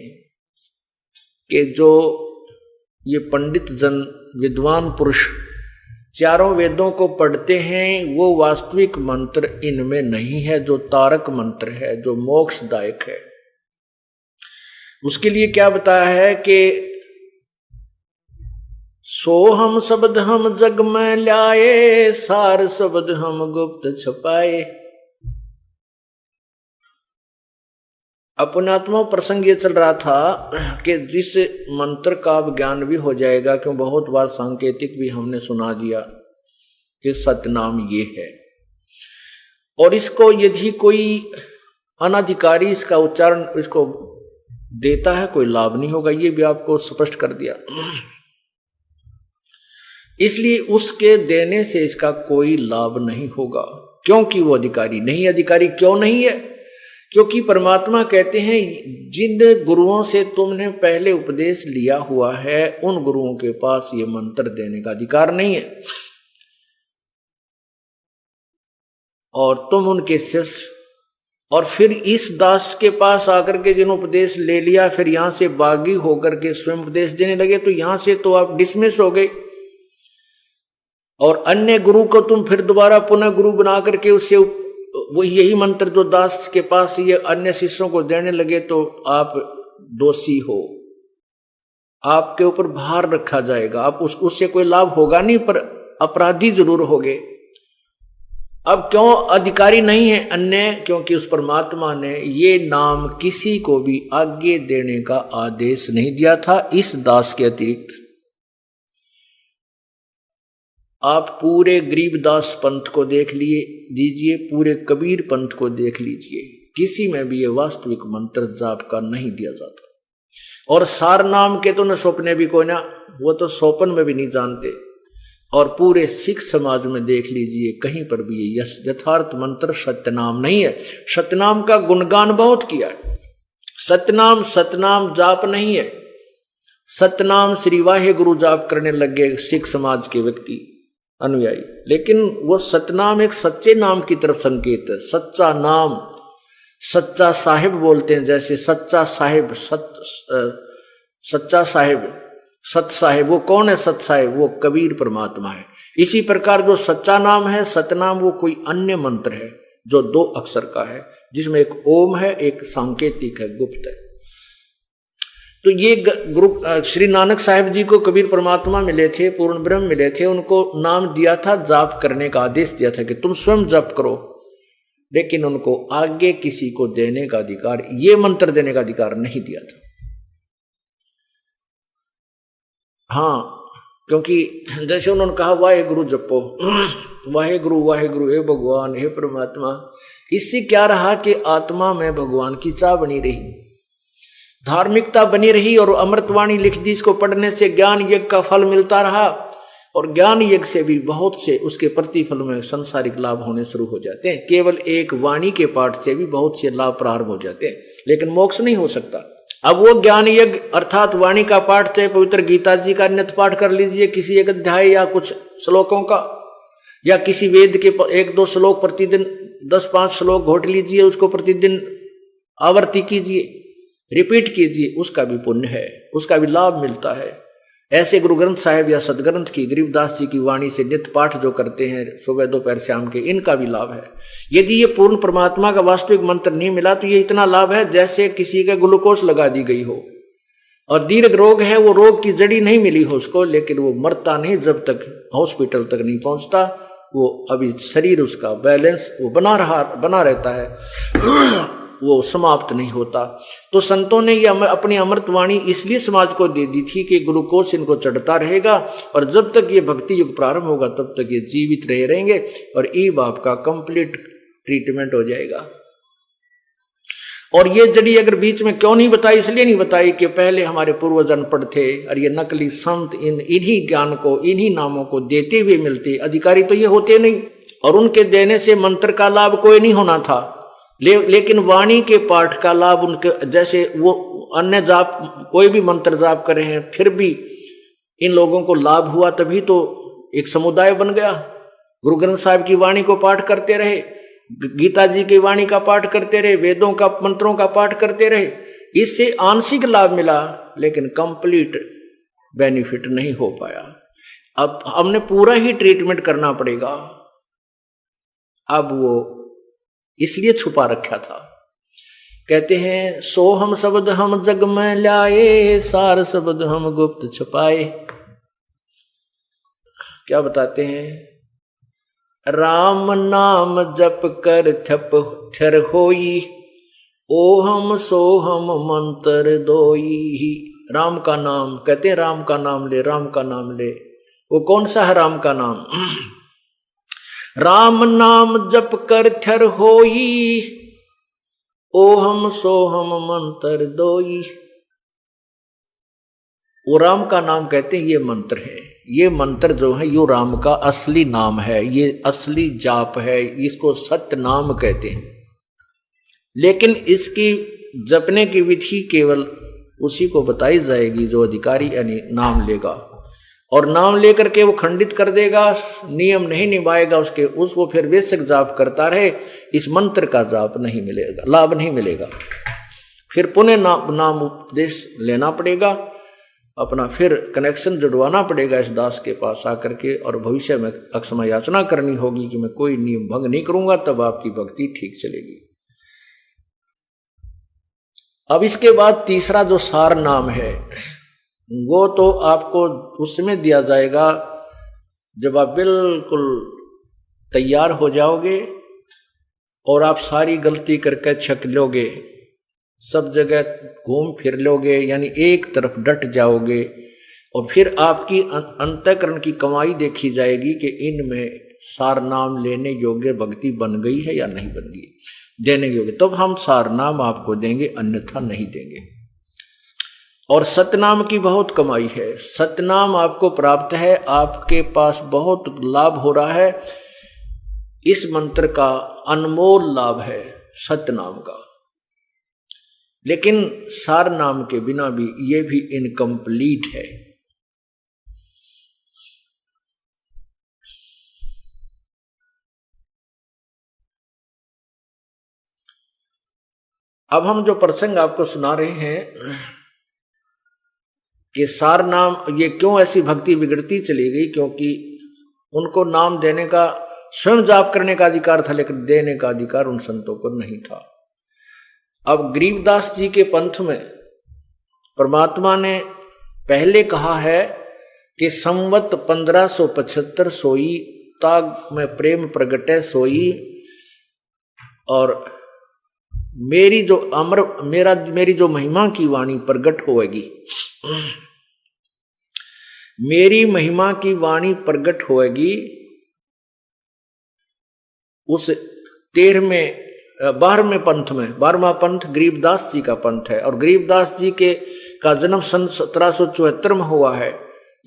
कि जो ये पंडित जन विद्वान पुरुष चारों वेदों को पढ़ते हैं, वो वास्तविक मंत्र इनमें नहीं है जो तारक मंत्र है, जो मोक्षदायक है। उसके लिए क्या बताया है कि सो हम शब्द हम जग में लाए, सार शब्द हम गुप्त छपाए। अपनात्मा प्रसंग ये चल रहा था कि जिस मंत्र का ज्ञान भी हो जाएगा, क्यों बहुत बार सांकेतिक भी हमने सुना दिया कि सतनाम ये है, और इसको यदि कोई अनाधिकारी इसका उच्चारण इसको देता है कोई लाभ नहीं होगा, ये भी आपको स्पष्ट कर दिया। इसलिए उसके देने से इसका कोई लाभ नहीं होगा, क्योंकि वो अधिकारी नहीं। अधिकारी क्यों नहीं है? क्योंकि परमात्मा कहते हैं जिन गुरुओं से तुमने पहले उपदेश लिया हुआ है, उन गुरुओं के पास ये मंत्र देने का अधिकार नहीं है, और तुम उनके शिष्य। और फिर इस दास के पास आकर के जिन उपदेश ले लिया, फिर यहां से बागी होकर के स्वयं उपदेश देने लगे, तो यहां से तो आप डिसमिस हो गए। और अन्य गुरु को तुम फिर दोबारा पुनः गुरु बना करके उससे वो यही मंत्र जो दास के पास ये अन्य शिष्यों को देने लगे, तो आप दोषी हो, आपके ऊपर भार रखा जाएगा, आप उससे कोई लाभ होगा नहीं, पर अपराधी जरूर होगे। अब क्यों अधिकारी नहीं है अन्य? क्योंकि उस परमात्मा ने ये नाम किसी को भी आगे देने का आदेश नहीं दिया था इस दास के अतिरिक्त। आप पूरे गरीबदास पंथ को देख दीजिए, पूरे कबीर पंथ को देख लीजिए, किसी में भी ये वास्तविक मंत्र जाप का नहीं दिया जाता। और सार नाम के तो न सौंपने भी कोई ना, वो तो सौंपन में भी नहीं जानते। और पूरे सिख समाज में देख लीजिए, कहीं पर भी ये यथार्थ मंत्र सत्यनाम नहीं है। सतनाम का गुणगान बहुत किया है, सतनाम सतनाम जाप नहीं है। सतनाम श्री वाहे गुरु जाप करने लग गए सिख समाज के व्यक्ति अनुयायी, लेकिन वो सतनाम एक सच्चे नाम की तरफ संकेत है। सच्चा नाम, सच्चा साहिब बोलते हैं, जैसे सच्चा साहिब, सच्चा साहिब, सत साहिब, वो कौन है सत साहिब? वो कबीर परमात्मा है। इसी प्रकार जो सच्चा नाम है सतनाम, वो कोई अन्य मंत्र है जो 2 अक्षर का है, जिसमें एक ओम है, एक सांकेतिक है, गुप्त है। तो ये गुरु श्री नानक साहिब जी को कबीर परमात्मा मिले थे, पूर्ण ब्रह्म मिले थे, उनको नाम दिया था, जाप करने का आदेश दिया था कि तुम स्वयं जाप करो, लेकिन उनको आगे किसी को देने का अधिकार, ये मंत्र देने का अधिकार नहीं दिया था। हाँ, क्योंकि जैसे उन्होंने कहा वाहे गुरु जपो, वाहे गुरु हे भगवान हे परमात्मा, इससे क्या रहा कि आत्मा में भगवान की चाह बनी रही, धार्मिकता बनी रही, और अमृतवाणी लिख दी। इसको पढ़ने से ज्ञान यज्ञ का फल मिलता रहा, और ज्ञान यज्ञ से भी बहुत से उसके प्रतिफल में संसारिक लाभ होने शुरू हो जाते हैं। केवल एक वाणी के पाठ से भी बहुत से लाभ प्रारंभ हो जाते हैं, लेकिन मोक्ष नहीं हो सकता। अब वो ज्ञान यज्ञ अर्थात वाणी का पाठ, चाहे पवित्र गीता जी का नित्य पाठ कर लीजिए, किसी एक अध्याय या कुछ श्लोकों का, या किसी वेद के 1-2 श्लोक प्रतिदिन, 10-5 श्लोक घोट लीजिए, उसको प्रतिदिन आवर्ती कीजिए, रिपीट कीजिए, उसका भी पुण्य है, उसका भी लाभ मिलता है। ऐसे गुरु ग्रंथ साहिब या सदग्रंथ की, गरीबदास जी की वाणी से नित्य पाठ जो करते हैं सुबह दोपहर शाम के, इनका भी लाभ है। यदि ये पूर्ण परमात्मा का वास्तविक मंत्र नहीं मिला तो ये इतना लाभ है जैसे किसी के ग्लूकोज लगा दी गई हो, और दीर्घ रोग है, वो रोग की जड़ी नहीं मिली हो उसको, लेकिन वो मरता नहीं जब तक हॉस्पिटल तक नहीं पहुंचता, वो अभी शरीर उसका बैलेंस वो बना रहता है। वो समाप्त नहीं होता। तो संतों ने ये अपनी अमृतवाणी इसलिए समाज को दे दी थी कि ग्लूकोज इनको चढ़ता रहेगा और जब तक ये भक्ति युग प्रारंभ होगा तब तक ये जीवित रहे रहेंगे और ई बाप का कंप्लीट ट्रीटमेंट हो जाएगा। और ये जड़ी अगर बीच में क्यों नहीं बताई, इसलिए नहीं बताई कि पहले हमारे पूर्वज अनपढ़ थे और ये नकली संत इन्हीं ज्ञान को, इन्हीं नामों को देते हुए मिलते, अधिकारी तो ये होते नहीं और उनके देने से मंत्र का लाभ कोई नहीं होना था। लेकिन वाणी के पाठ का लाभ उनके, जैसे वो अन्य जाप कोई भी मंत्र जाप करे हैं फिर भी इन लोगों को लाभ हुआ, तभी तो एक समुदाय बन गया। गुरु ग्रंथ साहिब की वाणी को पाठ करते रहे, गीता जी की वाणी का पाठ करते रहे, वेदों का मंत्रों का पाठ करते रहे, इससे आंशिक लाभ मिला लेकिन कंप्लीट बेनिफिट नहीं हो पाया। अब हमने पूरा ही ट्रीटमेंट करना पड़ेगा। अब वो इसलिए छुपा रखा था। कहते हैं सोहम शब्द हम जग में लाए, सार शब्द हम गुप्त छुपाए। क्या बताते हैं? राम नाम जप कर थप ठर होई, ओहम सोहम मंत्र दोई। राम का नाम, कहते हैं राम का नाम ले, राम का नाम ले। वो कौन सा है राम का नाम? राम नाम जप कर थर होई, ओहम सोहम मंत्र दोई। वो राम का नाम कहते हैं ये मंत्र है। ये मंत्र जो है यो राम का असली नाम है, ये असली जाप है, इसको सत्य नाम कहते हैं। लेकिन इसकी जपने की विधि केवल उसी को बताई जाएगी जो अधिकारी यानी नाम लेगा, और नाम लेकर के वो खंडित कर देगा, नियम नहीं निभाएगा उसको फिर बेशक जाप करता रहे, इस मंत्र का जाप नहीं मिलेगा, लाभ नहीं मिलेगा। फिर पुनः नाम उपदेश लेना पड़ेगा, अपना फिर कनेक्शन जुड़वाना पड़ेगा इस दास के पास आकर के, और भविष्य में अक्षमा याचना करनी होगी कि मैं कोई नियम भंग नहीं करूंगा, तब आपकी भक्ति ठीक चलेगी। अब इसके बाद तीसरा जो सार नाम है वो तो आपको उसमें दिया जाएगा जब आप बिल्कुल तैयार हो जाओगे और आप सारी गलती करके छक लोगे, सब जगह घूम फिर लोगे, यानी एक तरफ डट जाओगे, और फिर आपकी अंतःकरण की कमाई देखी जाएगी कि इनमें सार नाम लेने योग्य भक्ति बन गई है या नहीं बन गई, देने योग्य, तब हम सार नाम आपको देंगे, अन्यथा नहीं देंगे। और सतनाम की बहुत कमाई है, सतनाम आपको प्राप्त है, आपके पास बहुत लाभ हो रहा है, इस मंत्र का अनमोल लाभ है सतनाम का। लेकिन सार नाम के बिना भी ये भी इनकम्प्लीट है। अब हम जो प्रसंग आपको सुना रहे हैं कि सार नाम, ये क्यों ऐसी भक्ति बिगड़ती चली गई, क्योंकि उनको नाम देने का, स्वयं जाप करने का अधिकार था लेकिन देने का अधिकार उन संतों को नहीं था। अब गरीबदास जी के पंथ में परमात्मा ने पहले कहा है कि संवत 1575 सोई, ताग में प्रेम प्रगटे सोई, और मेरी जो महिमा की वाणी प्रगट होएगी, मेरी महिमा की वाणी प्रगट होएगी। उस 12वें पंथ में, 12वां पंथ गरीबदास जी का पंथ है, और गरीबदास जी का जन्म सन 1774 में हुआ है।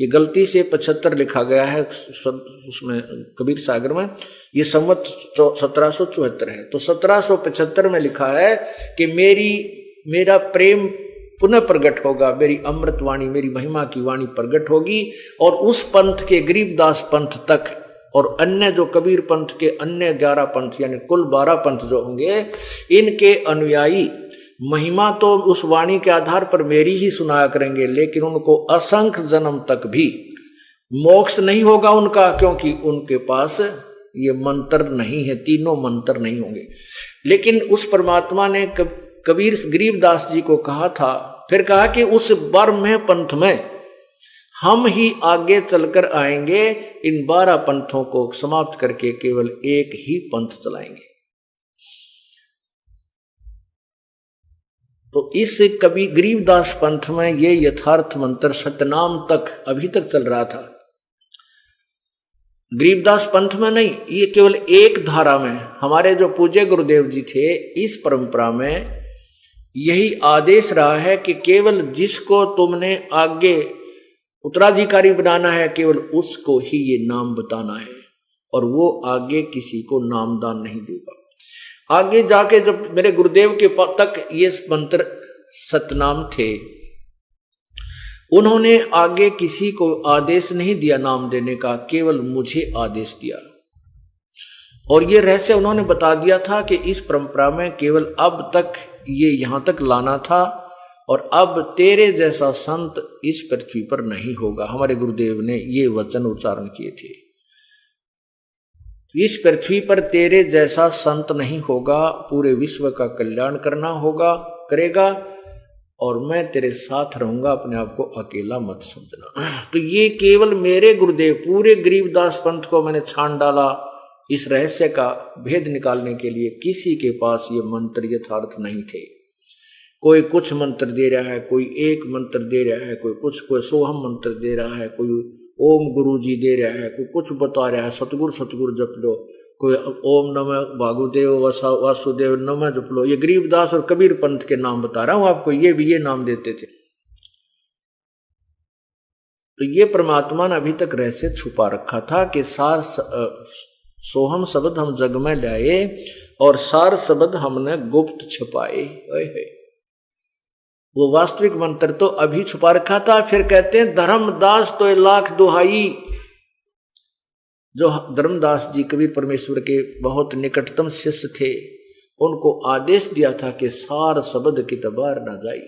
ये गलती से 75 लिखा गया है उसमें कबीर सागर में, ये संवत 1774 है। तो 1775 में लिखा है कि मेरा प्रेम पुनः प्रकट होगा, मेरी अमृतवाणी, मेरी महिमा की वाणी प्रकट होगी, और उस पंथ के गरीबदास पंथ तक और अन्य जो कबीर पंथ के अन्य 11 पंथ यानी कुल 12 पंथ जो होंगे, इनके अनुयायी महिमा तो उस वाणी के आधार पर मेरी ही सुनाया करेंगे, लेकिन उनको असंख्य जन्म तक भी मोक्ष नहीं होगा उनका, क्योंकि उनके पास ये मंत्र नहीं है, तीनों मंत्र नहीं होंगे। लेकिन उस परमात्मा ने कबीर गरीबदास जी को कहा था, फिर कहा कि उस 12वें पंथ में हम ही आगे चलकर आएंगे, इन 12 पंथों को समाप्त करके केवल एक ही पंथ चलाएंगे। तो इस कवि गरीबदास पंथ में ये यथार्थ मंत्र सतनाम तक अभी तक चल रहा था। गरीबदास पंथ में नहीं, ये केवल एक धारा में हमारे जो पूज्य गुरुदेव जी थे, इस परंपरा में यही आदेश रहा है कि केवल जिसको तुमने आगे उत्तराधिकारी बनाना है केवल उसको ही ये नाम बताना है, और वो आगे किसी को नामदान नहीं देगा। आगे जाके जब मेरे गुरुदेव के तक ये मंत्र सतनाम थे, उन्होंने आगे किसी को आदेश नहीं दिया नाम देने का, केवल मुझे आदेश दिया। और ये रहस्य उन्होंने बता दिया था कि इस परंपरा में केवल अब तक ये यहां तक लाना था, और अब तेरे जैसा संत इस पृथ्वी पर नहीं होगा। हमारे गुरुदेव ने ये वचन उच्चारण किए थे, इस पृथ्वी पर तेरे जैसा संत नहीं होगा, पूरे विश्व का कल्याण करना होगा, करेगा, और मैं तेरे साथ रहूंगा, अपने आप को अकेला मत समझना। तो ये केवल मेरे गुरुदेव, पूरे गरीबदास पंथ को मैंने छान डाला इस रहस्य का भेद निकालने के लिए। किसी के पास ये मंत्र यथार्थ नहीं थे। कोई कुछ मंत्र दे रहा है, कोई एक मंत्र दे रहा है, कोई कुछ, कोई सोहम मंत्र दे रहा है, कोई ओम गुरु जी दे रहा है, कोई कुछ बता रहा है, सतगुरु सतगुरु जप लो, कोई ओम नमः भागुदेव वासुदेव नमः जप लो। ये गरीबदास और कबीर पंथ के नाम बता रहा हूं आपको, ये भी ये नाम देते थे। तो ये परमात्मा ने अभी तक रहस्य छुपा रखा था कि सार सोहम शब्द हम जग में लाए और सार शब्द हमने गुप्त छुपाए। वो वास्तविक मंत्र तो अभी छुपा रखा था। फिर कहते हैं धर्मदास तो लाख दुहाई, जो धर्मदास जी कबीर परमेश्वर के बहुत निकटतम शिष्य थे, उनको आदेश दिया था कि सार शब्द की तबार ना जाई,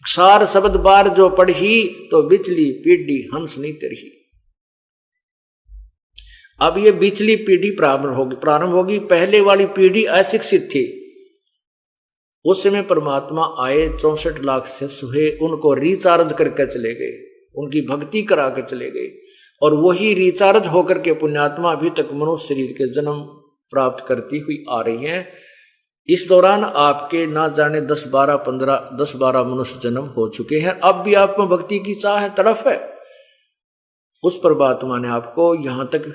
सार शब्द बार जो पढ़ी तो बिचली पीढ़ी हंस नहीं तरही। अब ये बिचली पीढ़ी प्रारंभ होगी। पहले वाली पीढ़ी अशिक्षित थी, उस समय परमात्मा आए, 64 लाख शिष्य हुए, उनको रिचार्ज करके चले गए, उनकी भक्ति करा के चले गए, और वही रिचार्ज होकर के पुण्यात्मा अभी तक मनुष्य शरीर के जन्म प्राप्त करती हुई आ रही हैं। इस दौरान आपके ना जाने 10-12 मनुष्य जन्म हो चुके हैं। अब भी आप में भक्ति की चाह है, तरफ है, उस परमात्मा ने आपको यहां तक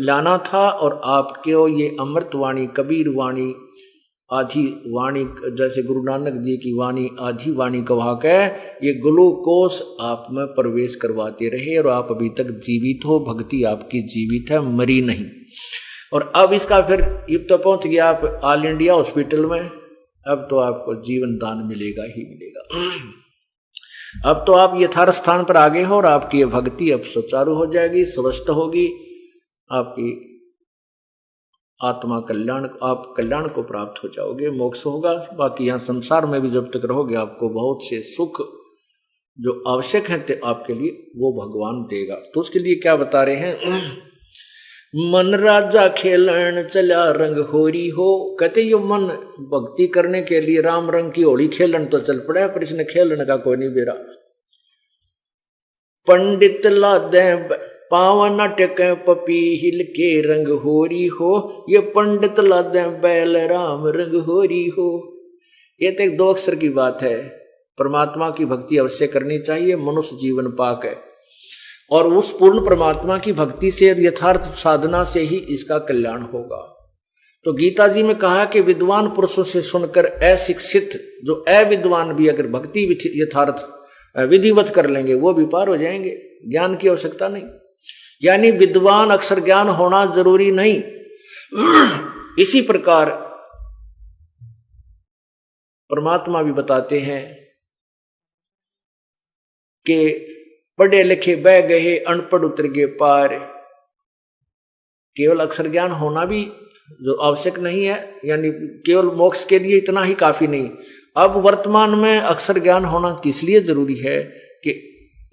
लाना था। और आपके ये अमृत वाणी, कबीर वाणी, आधी वाणी, जैसे गुरु नानक जी की वाणी आधी वाणी कहा के, ये ग्लूकोस आप में प्रवेश करवाते रहे, और आप अभी तक जीवित हो, भक्ति आपकी जीवित है, मरी नहीं। और अब इसका फिर ये तो पहुंच गया आप ऑल इंडिया हॉस्पिटल में, अब तो आपको जीवन दान मिलेगा ही मिलेगा। अब तो आप यथार्थ स्थान पर आगे हो, और आपकी ये भक्ति अब सुचारू हो जाएगी, स्वस्थ होगी, आपकी आत्मा कल्याण, आप कल्याण को प्राप्त हो जाओगे, मोक्ष होगा। बाकी यहाँ संसार में भी जब तक रहोगे आपको बहुत से सुख जो आवश्यक है आपके लिए, वो भगवान देगा। तो उसके लिए क्या बता रहे हैं, मन राजा खेलन चला रंग होरी हो। कहते ये मन भक्ति करने के लिए राम रंग की होली खेलन तो चल पड़ा है, पर इसने खेलन का कोई नहीं बेरा। पंडित लादे पावन टक पपी हिल के रंग होरी हो, ये पंडित लादे बैल राम रंग होरी हो। ये तो एक 2 अक्षर की बात है। परमात्मा की भक्ति अवश्य करनी चाहिए, मनुष्य जीवन पाक है, और उस पूर्ण परमात्मा की भक्ति से, यथार्थ साधना से ही इसका कल्याण होगा। तो गीता जी में कहा कि विद्वान पुरुषों से सुनकर अशिक्षित जो अविद्वान भी अगर भक्ति यथार्थ विधिवत कर लेंगे वो भी पार हो जाएंगे, ज्ञान की आवश्यकता नहीं। यानी विद्वान अक्षर ज्ञान होना जरूरी नहीं। इसी प्रकार परमात्मा भी बताते हैं कि पढ़े लिखे बह गए अनपढ़ उतर गए पार। केवल अक्षर ज्ञान होना भी जो आवश्यक नहीं है, यानी केवल मोक्ष के लिए इतना ही काफी नहीं। अब वर्तमान में अक्षर ज्ञान होना किस लिए जरूरी है कि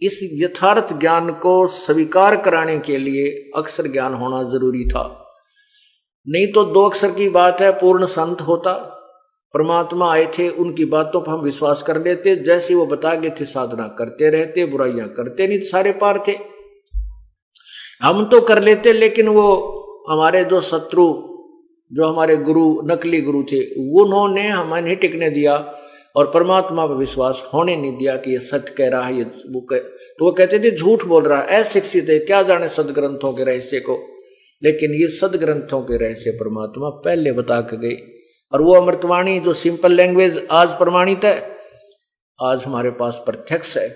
इस यथार्थ ज्ञान को स्वीकार कराने के लिए अक्षर ज्ञान होना जरूरी था। नहीं तो 2 अक्षर की बात है, पूर्ण संत होता, परमात्मा आए थे, उनकी बातों पर हम विश्वास कर लेते, जैसे वो बता गए थे साधना करते रहते, बुराइयां करते नहीं, सारे पार थे। हम तो कर लेते, लेकिन वो हमारे जो शत्रु, जो हमारे गुरु, नकली गुरु थे, उन्होंने हमें नहीं टिकने दिया, और परमात्मा पर विश्वास होने नहीं दिया कि ये सत्य कह रहा है, ये तो वो कहते थे झूठ बोल रहा है, अशिक्षित है, क्या जाने सदग्रंथों के रहस्य को। लेकिन ये सदग्रंथों के रहस्य परमात्मा पहले बता के गई। और वो अमृतवाणी जो सिंपल लैंग्वेज आज प्रमाणित है, आज हमारे पास प्रत्यक्ष है,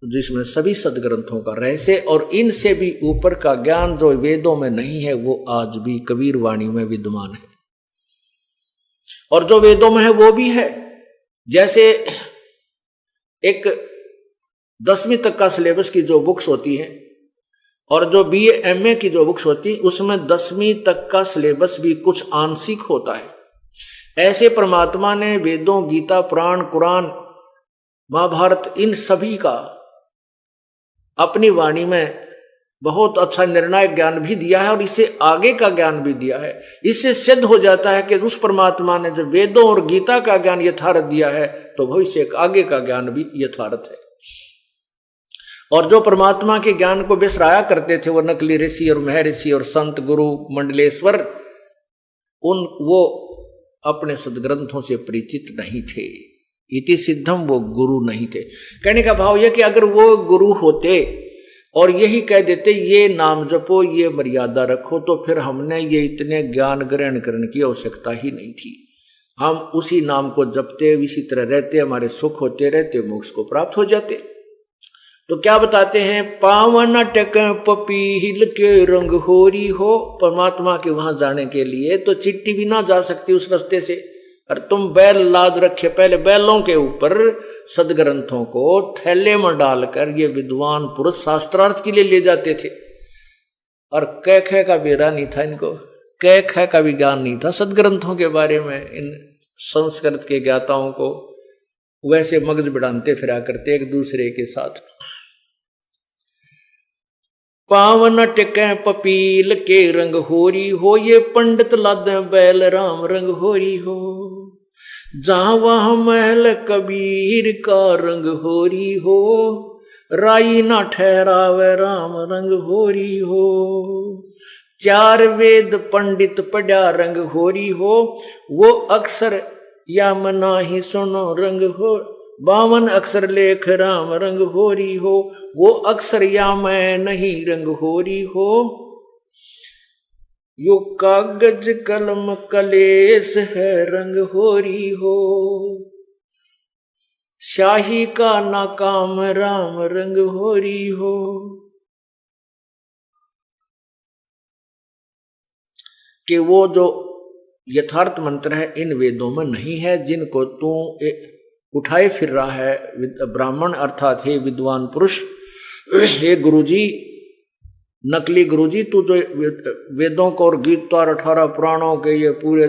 जिसमें सभी सदग्रंथों का रहस्य और इनसे भी ऊपर का ज्ञान जो वेदों में नहीं है, वो आज भी कबीर वाणी में विद्यमान है। और जो वेदों में है वो भी है। जैसे एक 10वीं तक का सिलेबस की जो बुक्स होती है और जो BA MA की जो बुक्स होती है, उसमें 10वीं तक का सिलेबस भी कुछ आंशिक होता है। ऐसे परमात्मा ने वेदों, गीता, पुराण, कुरान, महाभारत, इन सभी का अपनी वाणी में बहुत अच्छा निर्णायक ज्ञान भी दिया है और इसे आगे का ज्ञान भी दिया है। इससे सिद्ध हो जाता है कि उस परमात्मा ने जब वेदों और गीता का ज्ञान यथार्थ दिया है, तो भविष्य आगे का ज्ञान भी यथार्थ है। और जो परमात्मा के ज्ञान को बिसराया करते थे, वो नकली ऋषि और महर्षि और संत, गुरु, मंडलेश्वर, वो अपने सदग्रंथों से परिचित नहीं थे। इति सिद्धम, वो गुरु नहीं थे। कहने का भाव यह कि अगर वो गुरु होते और यही कह देते ये नाम जपो, ये मर्यादा रखो, तो फिर हमने ये इतने ज्ञान ग्रहण करने की आवश्यकता ही नहीं थी। हम उसी नाम को जपते, इसी तरह रहते, हमारे सुख होते रहते, मोक्ष को प्राप्त हो जाते। तो क्या बताते हैं, पावन टक पपीहिल के रंग होरी हो। परमात्मा के वहां जाने के लिए तो चिट्ठी भी ना जा सकती उस रास्ते से। और तुम बैल लाद रखे, पहले बैलों के ऊपर सदग्रंथों को थैले में डालकर ये विद्वान पुरुष शास्त्रार्थ के लिए ले जाते थे। और कै खे का बेरा नहीं था इनको, कै खे का भी ज्ञान नहीं था सदग्रंथों के बारे में। इन संस्कृत के ज्ञाताओं को वैसे मगज बढ़ाते फिरा करते एक दूसरे के साथ। पावन टिके पपील के रंग होरी हो, ये पंडित लादे बैल राम रंग होरी हो। जहां वहां महल कबीर का रंग होरी हो, राई ना ठहरावे राम रंग होरी हो। 4 वेद पंडित पढ़ा रंग होरी हो, वो अक्षर या मना ही सुनो रंग हो। 52 अक्षर लेख राम रंग होरी हो, वो अक्षर या मैं नहीं रंग होरी हो। यो कागज कलम कलेस है रंग होरी हो, शाही का नाकाम राम रंग होरी हो। कि वो जो यथार्थ मंत्र है इन वेदों में नहीं है, जिनको तू उठाए फिर रहा है ब्राह्मण, अर्थात हे विद्वान पुरुष, हे गुरुजी, नकली गुरुजी, तू जो वेदों को और गीता और 18 पुराणों के ये पूरे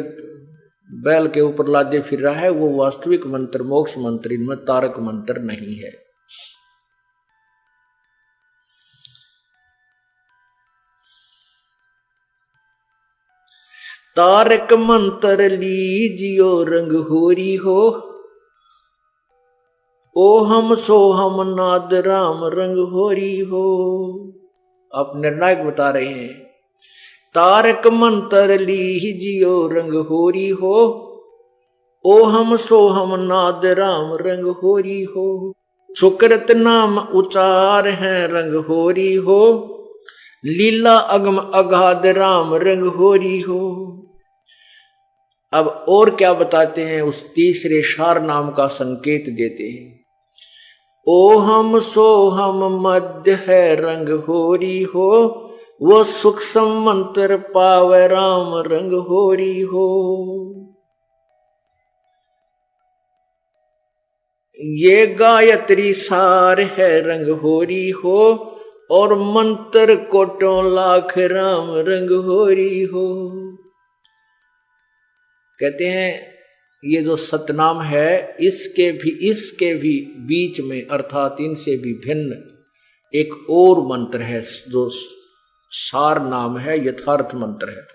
बैल के ऊपर लादे फिर रहा है, वो वास्तविक मंत्र, मोक्ष मंत्र, इनमें तारक मंत्र नहीं है। तारक मंत्र लीजियो रंग होरी हो, ओ हम सो हम नाद राम रंग होरी हो। आप निर्णायक बता रहे हैं, तारक मंत्र लीजियो रंग होरी हो, ओ हम सो हम नाद राम रंग होरी हो। सुकृत नाम उचार है रंग होरी हो, लीला अगम अगाध राम रंग होरी हो। अब और क्या बताते हैं, उस तीसरे शार नाम का संकेत देते हैं। ओ हम सो हम मध्य है रंग होरी हो, वो सूक्ष्म मंत्र पावे राम रंग होरी हो। ये गायत्री सार है रंग होरी हो, और मंत्र कोटों लाख राम रंग होरी हो। कहते हैं ये जो सतनाम है, इसके भी बीच में, अर्थात इनसे भी भिन्न एक और मंत्र है जो सार नाम है, यथार्थ मंत्र है।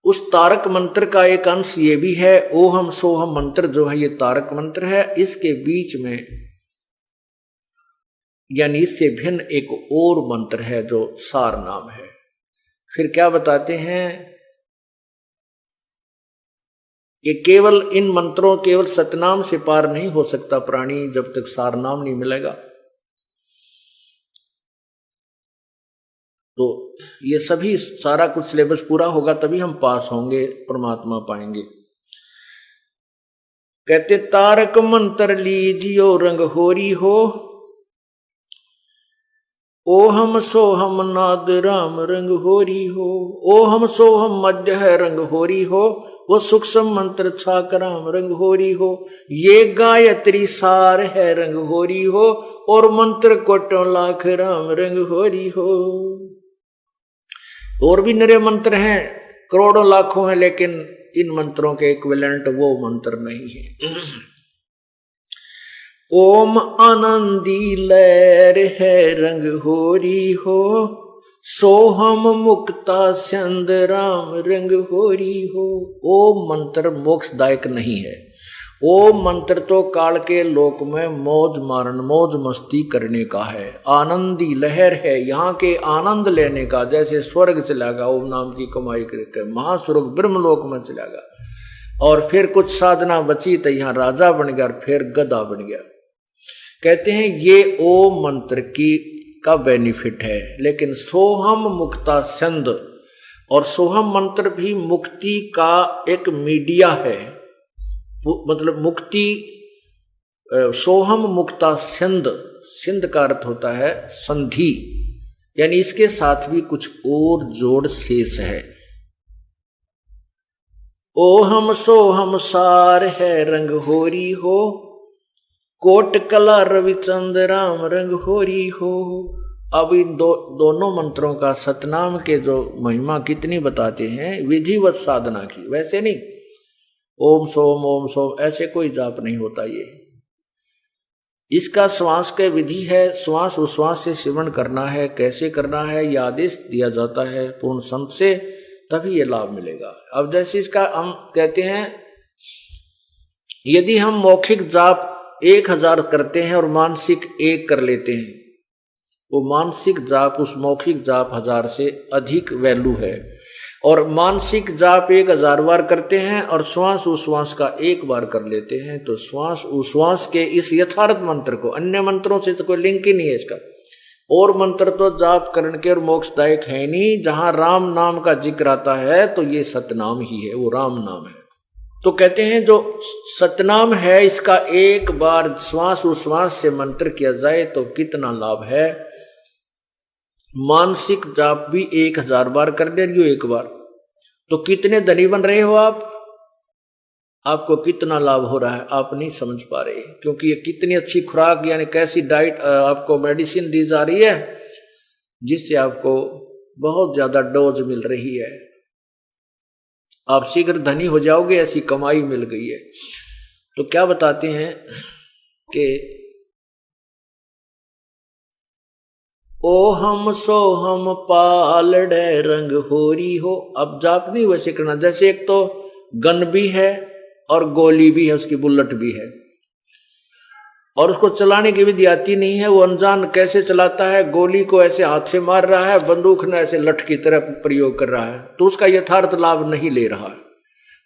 उस तारक मंत्र का एक अंश ये भी है, ओहम सोहम मंत्र जो है ये तारक मंत्र है। इसके बीच में यानी इससे भिन्न एक और मंत्र है जो सार नाम है। फिर क्या बताते हैं कि केवल इन मंत्रों, केवल सतनाम से पार नहीं हो सकता प्राणी जब तक सार नाम नहीं मिलेगा। तो ये सभी सारा कुछ सिलेबस पूरा होगा तभी हम पास होंगे, परमात्मा पाएंगे। कहते तारक मंत्र लीजियो रंग होरी हो, ओ हम सो हम नाद राम रंग होरी हो। ओ हम सो हम मध्य है रंग होरी हो, वो सूक्ष्म मंत्र छाक राम रंग होरी हो। ये गायत्री सार है रंग होरी हो, और मंत्र कोटों लाख राम रंग होरी हो। और भी नरे मंत्र हैं, करोड़ों लाखों हैं, लेकिन इन मंत्रों के इक्विवेलेंट वो मंत्र नहीं है। ओम आनंदी लहर है रंग होरी हो, सोहम मुक्ता चंद राम रंग होरी हो। ओम मंत्र मोक्षदायक नहीं है। ओम मंत्र तो काल के लोक में मौज मारन, मौज मस्ती करने का है। आनंदी लहर है यहाँ के आनंद लेने का, जैसे स्वर्ग चलेगा ओम नाम की कमाई करके, महास्वर्ग ब्रह्मलोक में चलेगा, और फिर कुछ साधना बची तो यहाँ राजा बन गया और फिर गधा बन गया। कहते हैं ये ओम मंत्र की का बेनिफिट है। लेकिन सोहम मुक्ता छंद, और सोहम मंत्र भी मुक्ति का एक मीडिया है, मतलब मुक्ति। सोहम मुक्ता सिंध, सिंध का अर्थ होता है संधि, यानी इसके साथ भी कुछ और जोड़ शेष है। ओहम सोहम सार है रंग होरी हो, कोट कला रविचंद राम रंग होरी हो। अब इन दोनों मंत्रों का सतनाम के जो महिमा कितनी बताते हैं, विधिवत साधना की, वैसे नहीं ओम सोम ऐसे कोई जाप नहीं होता। ये इसका श्वास के विधि है, श्वास उश्वास से सेवन करना है। कैसे करना है ये आदेश दिया जाता है पूर्ण संत से, तभी ये लाभ मिलेगा। अब जैसे इसका हम कहते हैं, यदि हम मौखिक जाप 1000 करते हैं और मानसिक 1 कर लेते हैं, वो मानसिक जाप उस मौखिक जाप 1000 से अधिक वैल्यू है। और मानसिक जाप 1000 बार करते हैं और श्वास उश्वास का 1 बार कर लेते हैं, तो श्वास उश्वास के इस यथार्थ मंत्र को, अन्य मंत्रों से तो कोई लिंक ही नहीं है इसका। और मंत्र तो जाप करण के और मोक्षदायक है नहीं। जहां राम नाम का जिक्र आता है तो ये सतनाम ही है, वो राम नाम है। तो कहते हैं जो सतनाम है, इसका 1 बार श्वास उश्वास से मंत्र किया जाए तो कितना लाभ है। मानसिक जाप भी 1000 बार कर ले रही हो 1 बार, तो कितने धनी बन रहे हो आप, आपको कितना लाभ हो रहा है आप नहीं समझ पा रहे। क्योंकि ये कितनी अच्छी खुराक, यानी कैसी डाइट, आपको मेडिसिन दी जा रही है जिससे आपको बहुत ज्यादा डोज मिल रही है। आप शीघ्र धनी हो जाओगे, ऐसी कमाई मिल गई है। तो क्या बताते हैं कि ओ हम सो हम पालड़े रंग होरी हो। अब जाप नहीं वैसे करना, जैसे एक तो गन भी है और गोली भी है, उसकी बुलेट भी है, और उसको चलाने की विधि आती नहीं है। वो अनजान कैसे चलाता है, गोली को ऐसे हाथ से मार रहा है, बंदूक ने ऐसे लठ की तरह प्रयोग कर रहा है, तो उसका यथार्थ लाभ नहीं ले रहा है।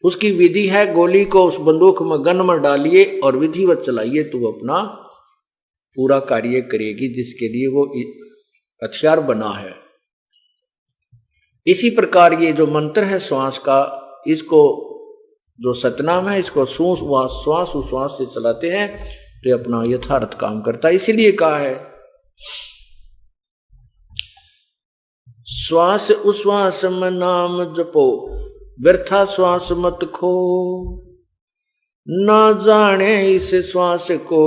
उसकी विधि है, गोली को उस बंदूक में गन में डालिए और विधिवत चलाइए तो वो अपना पूरा कार्य करेगी जिसके लिए वो हथियार बना है। इसी प्रकार ये जो मंत्र है श्वास का, इसको जो सतनाम है, इसको श्वास उश्वास से चलाते हैं तो अपना यथार्थ काम करता है। इसीलिए कहा है श्वास उश्वास में नाम जपो, व्यर्था श्वास मत खो, न जाने इस श्वास को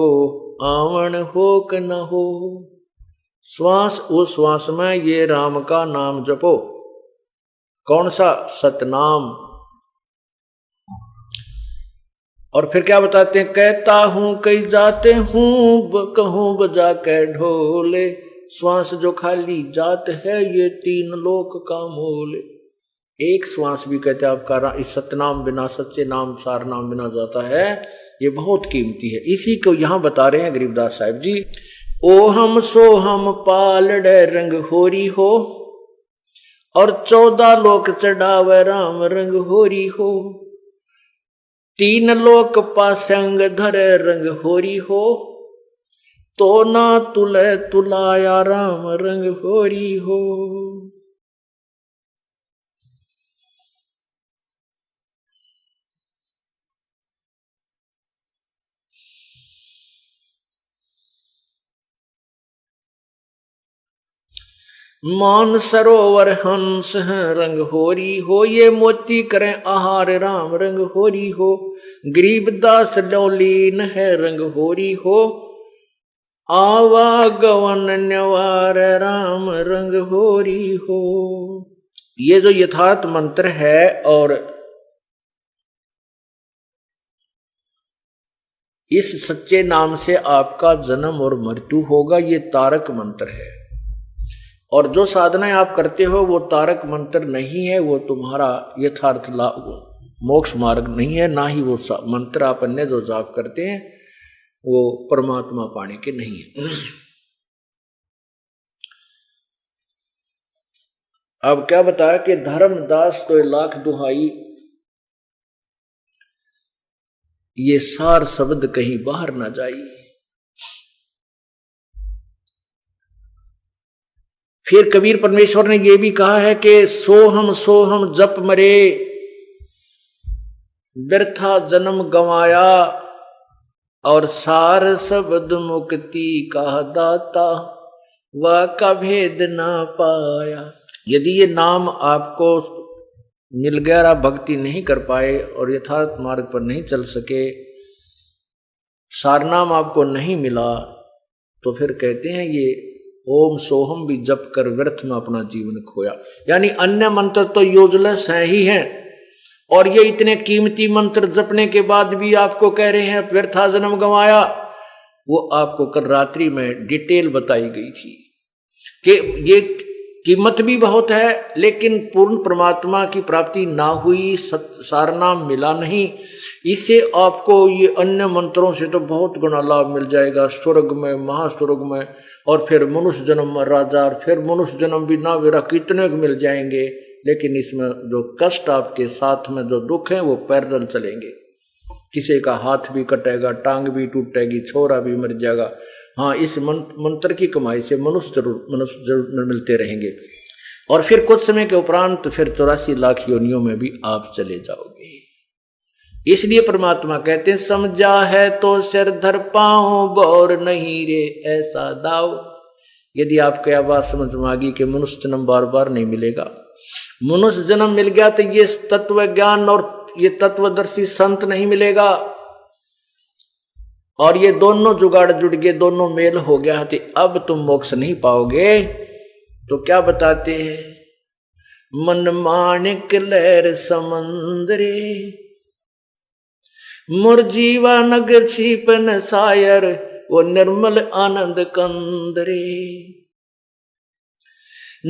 आवन हो कि न हो। श्वास उश्वास में ये राम का नाम जपो। कौन सा? सतनाम। और फिर क्या बताते हैं, कहता हूं कई जाते हूं, कहूं बजा के ढोले, श्वास जो खाली जात है ये 3 लोक का मोल। एक श्वास भी कहते हैं आपका इस सतनाम बिना, सच्चे नाम सार नाम बिना जाता है, ये बहुत कीमती है। इसी को यहां बता रहे हैं गरीबदास साहिब जी। ओ हम सो हम पालड़े रंग होरी हो, और 14 लोक चढ़ावे राम रंग होरी हो। तीन लोक पासंग धर रंग होरी हो, तो ना तुले तुलाया राम रंग होरी हो। मान सरोवर हंस हैं रंग होरी हो, ये मोती करें आहार राम रंग होरी हो। गरीबदास लौलीन है रंग होरी हो, आवागवन न्यवार राम रंग होरी हो। ये जो यथार्थ मंत्र है और इस सच्चे नाम से आपका जन्म और मृत्यु होगा, ये तारक मंत्र है। और जो साधनाएं आप करते हो वो तारक मंत्र नहीं है, वो तुम्हारा यथार्थ मोक्ष मार्ग नहीं है, ना ही वो मंत्र आप अन्य जो जाप करते हैं वो परमात्मा पाने के नहीं है। अब क्या बताया कि धर्मदास तो लाख दुहाई, ये सार शब्द कहीं बाहर ना जाई। फिर कबीर परमेश्वर ने यह भी कहा है कि सोहम जप मरे, व्यर्था जन्म गंवाया, और सार शब्द मुक्ति का दाता, वह का भेद ना पाया। यदि ये नाम आपको मिल गया, आप भक्ति नहीं कर पाए और यथार्थ मार्ग पर नहीं चल सके, सारनाम आपको नहीं मिला, तो फिर कहते हैं ये ओम सोहम भी जप कर व्यर्थ में अपना जीवन खोया। यानी अन्य मंत्र तो यूजलेस है ही हैं, और ये इतने कीमती मंत्र जपने के बाद भी आपको कह रहे हैं व्यर्था जन्म गंवाया। वो आपको कल रात्रि में डिटेल बताई गई थी कि ये कीमत भी बहुत है, लेकिन पूर्ण परमात्मा की प्राप्ति ना हुई, सारनाम मिला नहीं। इससे आपको ये अन्य मंत्रों से तो बहुत गुना लाभ मिल जाएगा, स्वर्ग में, महास्वर्ग में, और फिर मनुष्य जन्म में राजा, और फिर मनुष्य जन्म भी ना मेरा कितने मिल जाएंगे। लेकिन इसमें जो कष्ट आपके साथ में जो दुख है वो पैरेलल चलेंगे। किसी का हाथ भी कटेगा, टांग भी टूटेगी, छोरा भी मर जाएगा। हाँ, इस मंत्र की कमाई से मनुष्य जरूर मिलते रहेंगे। और फिर कुछ समय के उपरांत फिर 84 लाख योनियों में भी आप चले जाओगे। इसलिए परमात्मा कहते हैं समझा है तो सिर धर पाओ, बौर नहीं रे ऐसा दाव। यदि आपको यह बात समझ में आ गई कि मनुष्य जन्म बार बार नहीं मिलेगा, मनुष्य जन्म मिल गया तो ये तत्व ज्ञान और ये तत्वदर्शी संत नहीं मिलेगा, और ये दोनों जुगाड़ जुड़ गए, दोनों मेल हो गया, तो अब तुम मोक्ष नहीं पाओगे। तो क्या बताते हैं, मन माणिक लहर समंदरे, मुरजीवा नगर छिपन सायर, वो निर्मल आनंद कंदरे।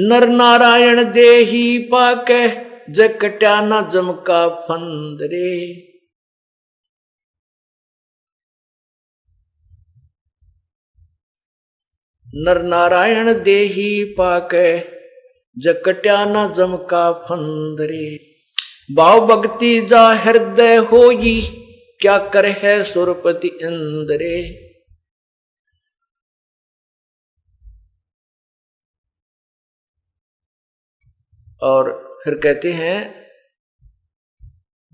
नर नारायण देही पाके, जकट्या न जमका फंदरे। नर नारायण देही पाके, जकट्या न जमका फंदरे। भाव भक्ति जा हृदय होई, क्या कर है सुरपति इंद्रे। और फिर कहते हैं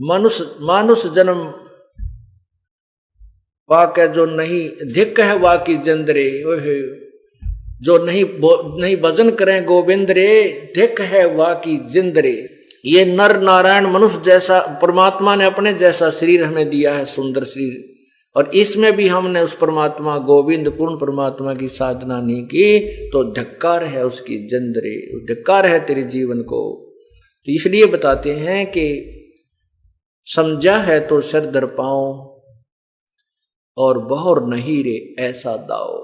मानुष जन्म वाक जो नहीं धिक है वाकी जंदरे, जो नहीं भजन करें गोविंद रे, धिक है वाकी जिंदरे। ये नर नारायण मनुष्य जैसा परमात्मा ने अपने जैसा शरीर हमें दिया है, सुंदर शरीर, और इसमें भी हमने उस परमात्मा गोविंद पूर्ण परमात्मा की साधना नहीं की, तो धिक्कार है उसकी जंदरे, धिक्कार है तेरे जीवन को। तो इसलिए बताते हैं कि समझा है तो सर दर पाओ, और बहुर नहीं रे ऐसा दाओ।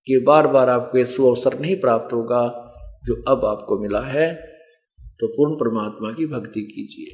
कि बार बार आपको ऐसा अवसर नहीं प्राप्त होगा जो अब आपको मिला है। तो पूर्ण परमात्मा की भक्ति कीजिए।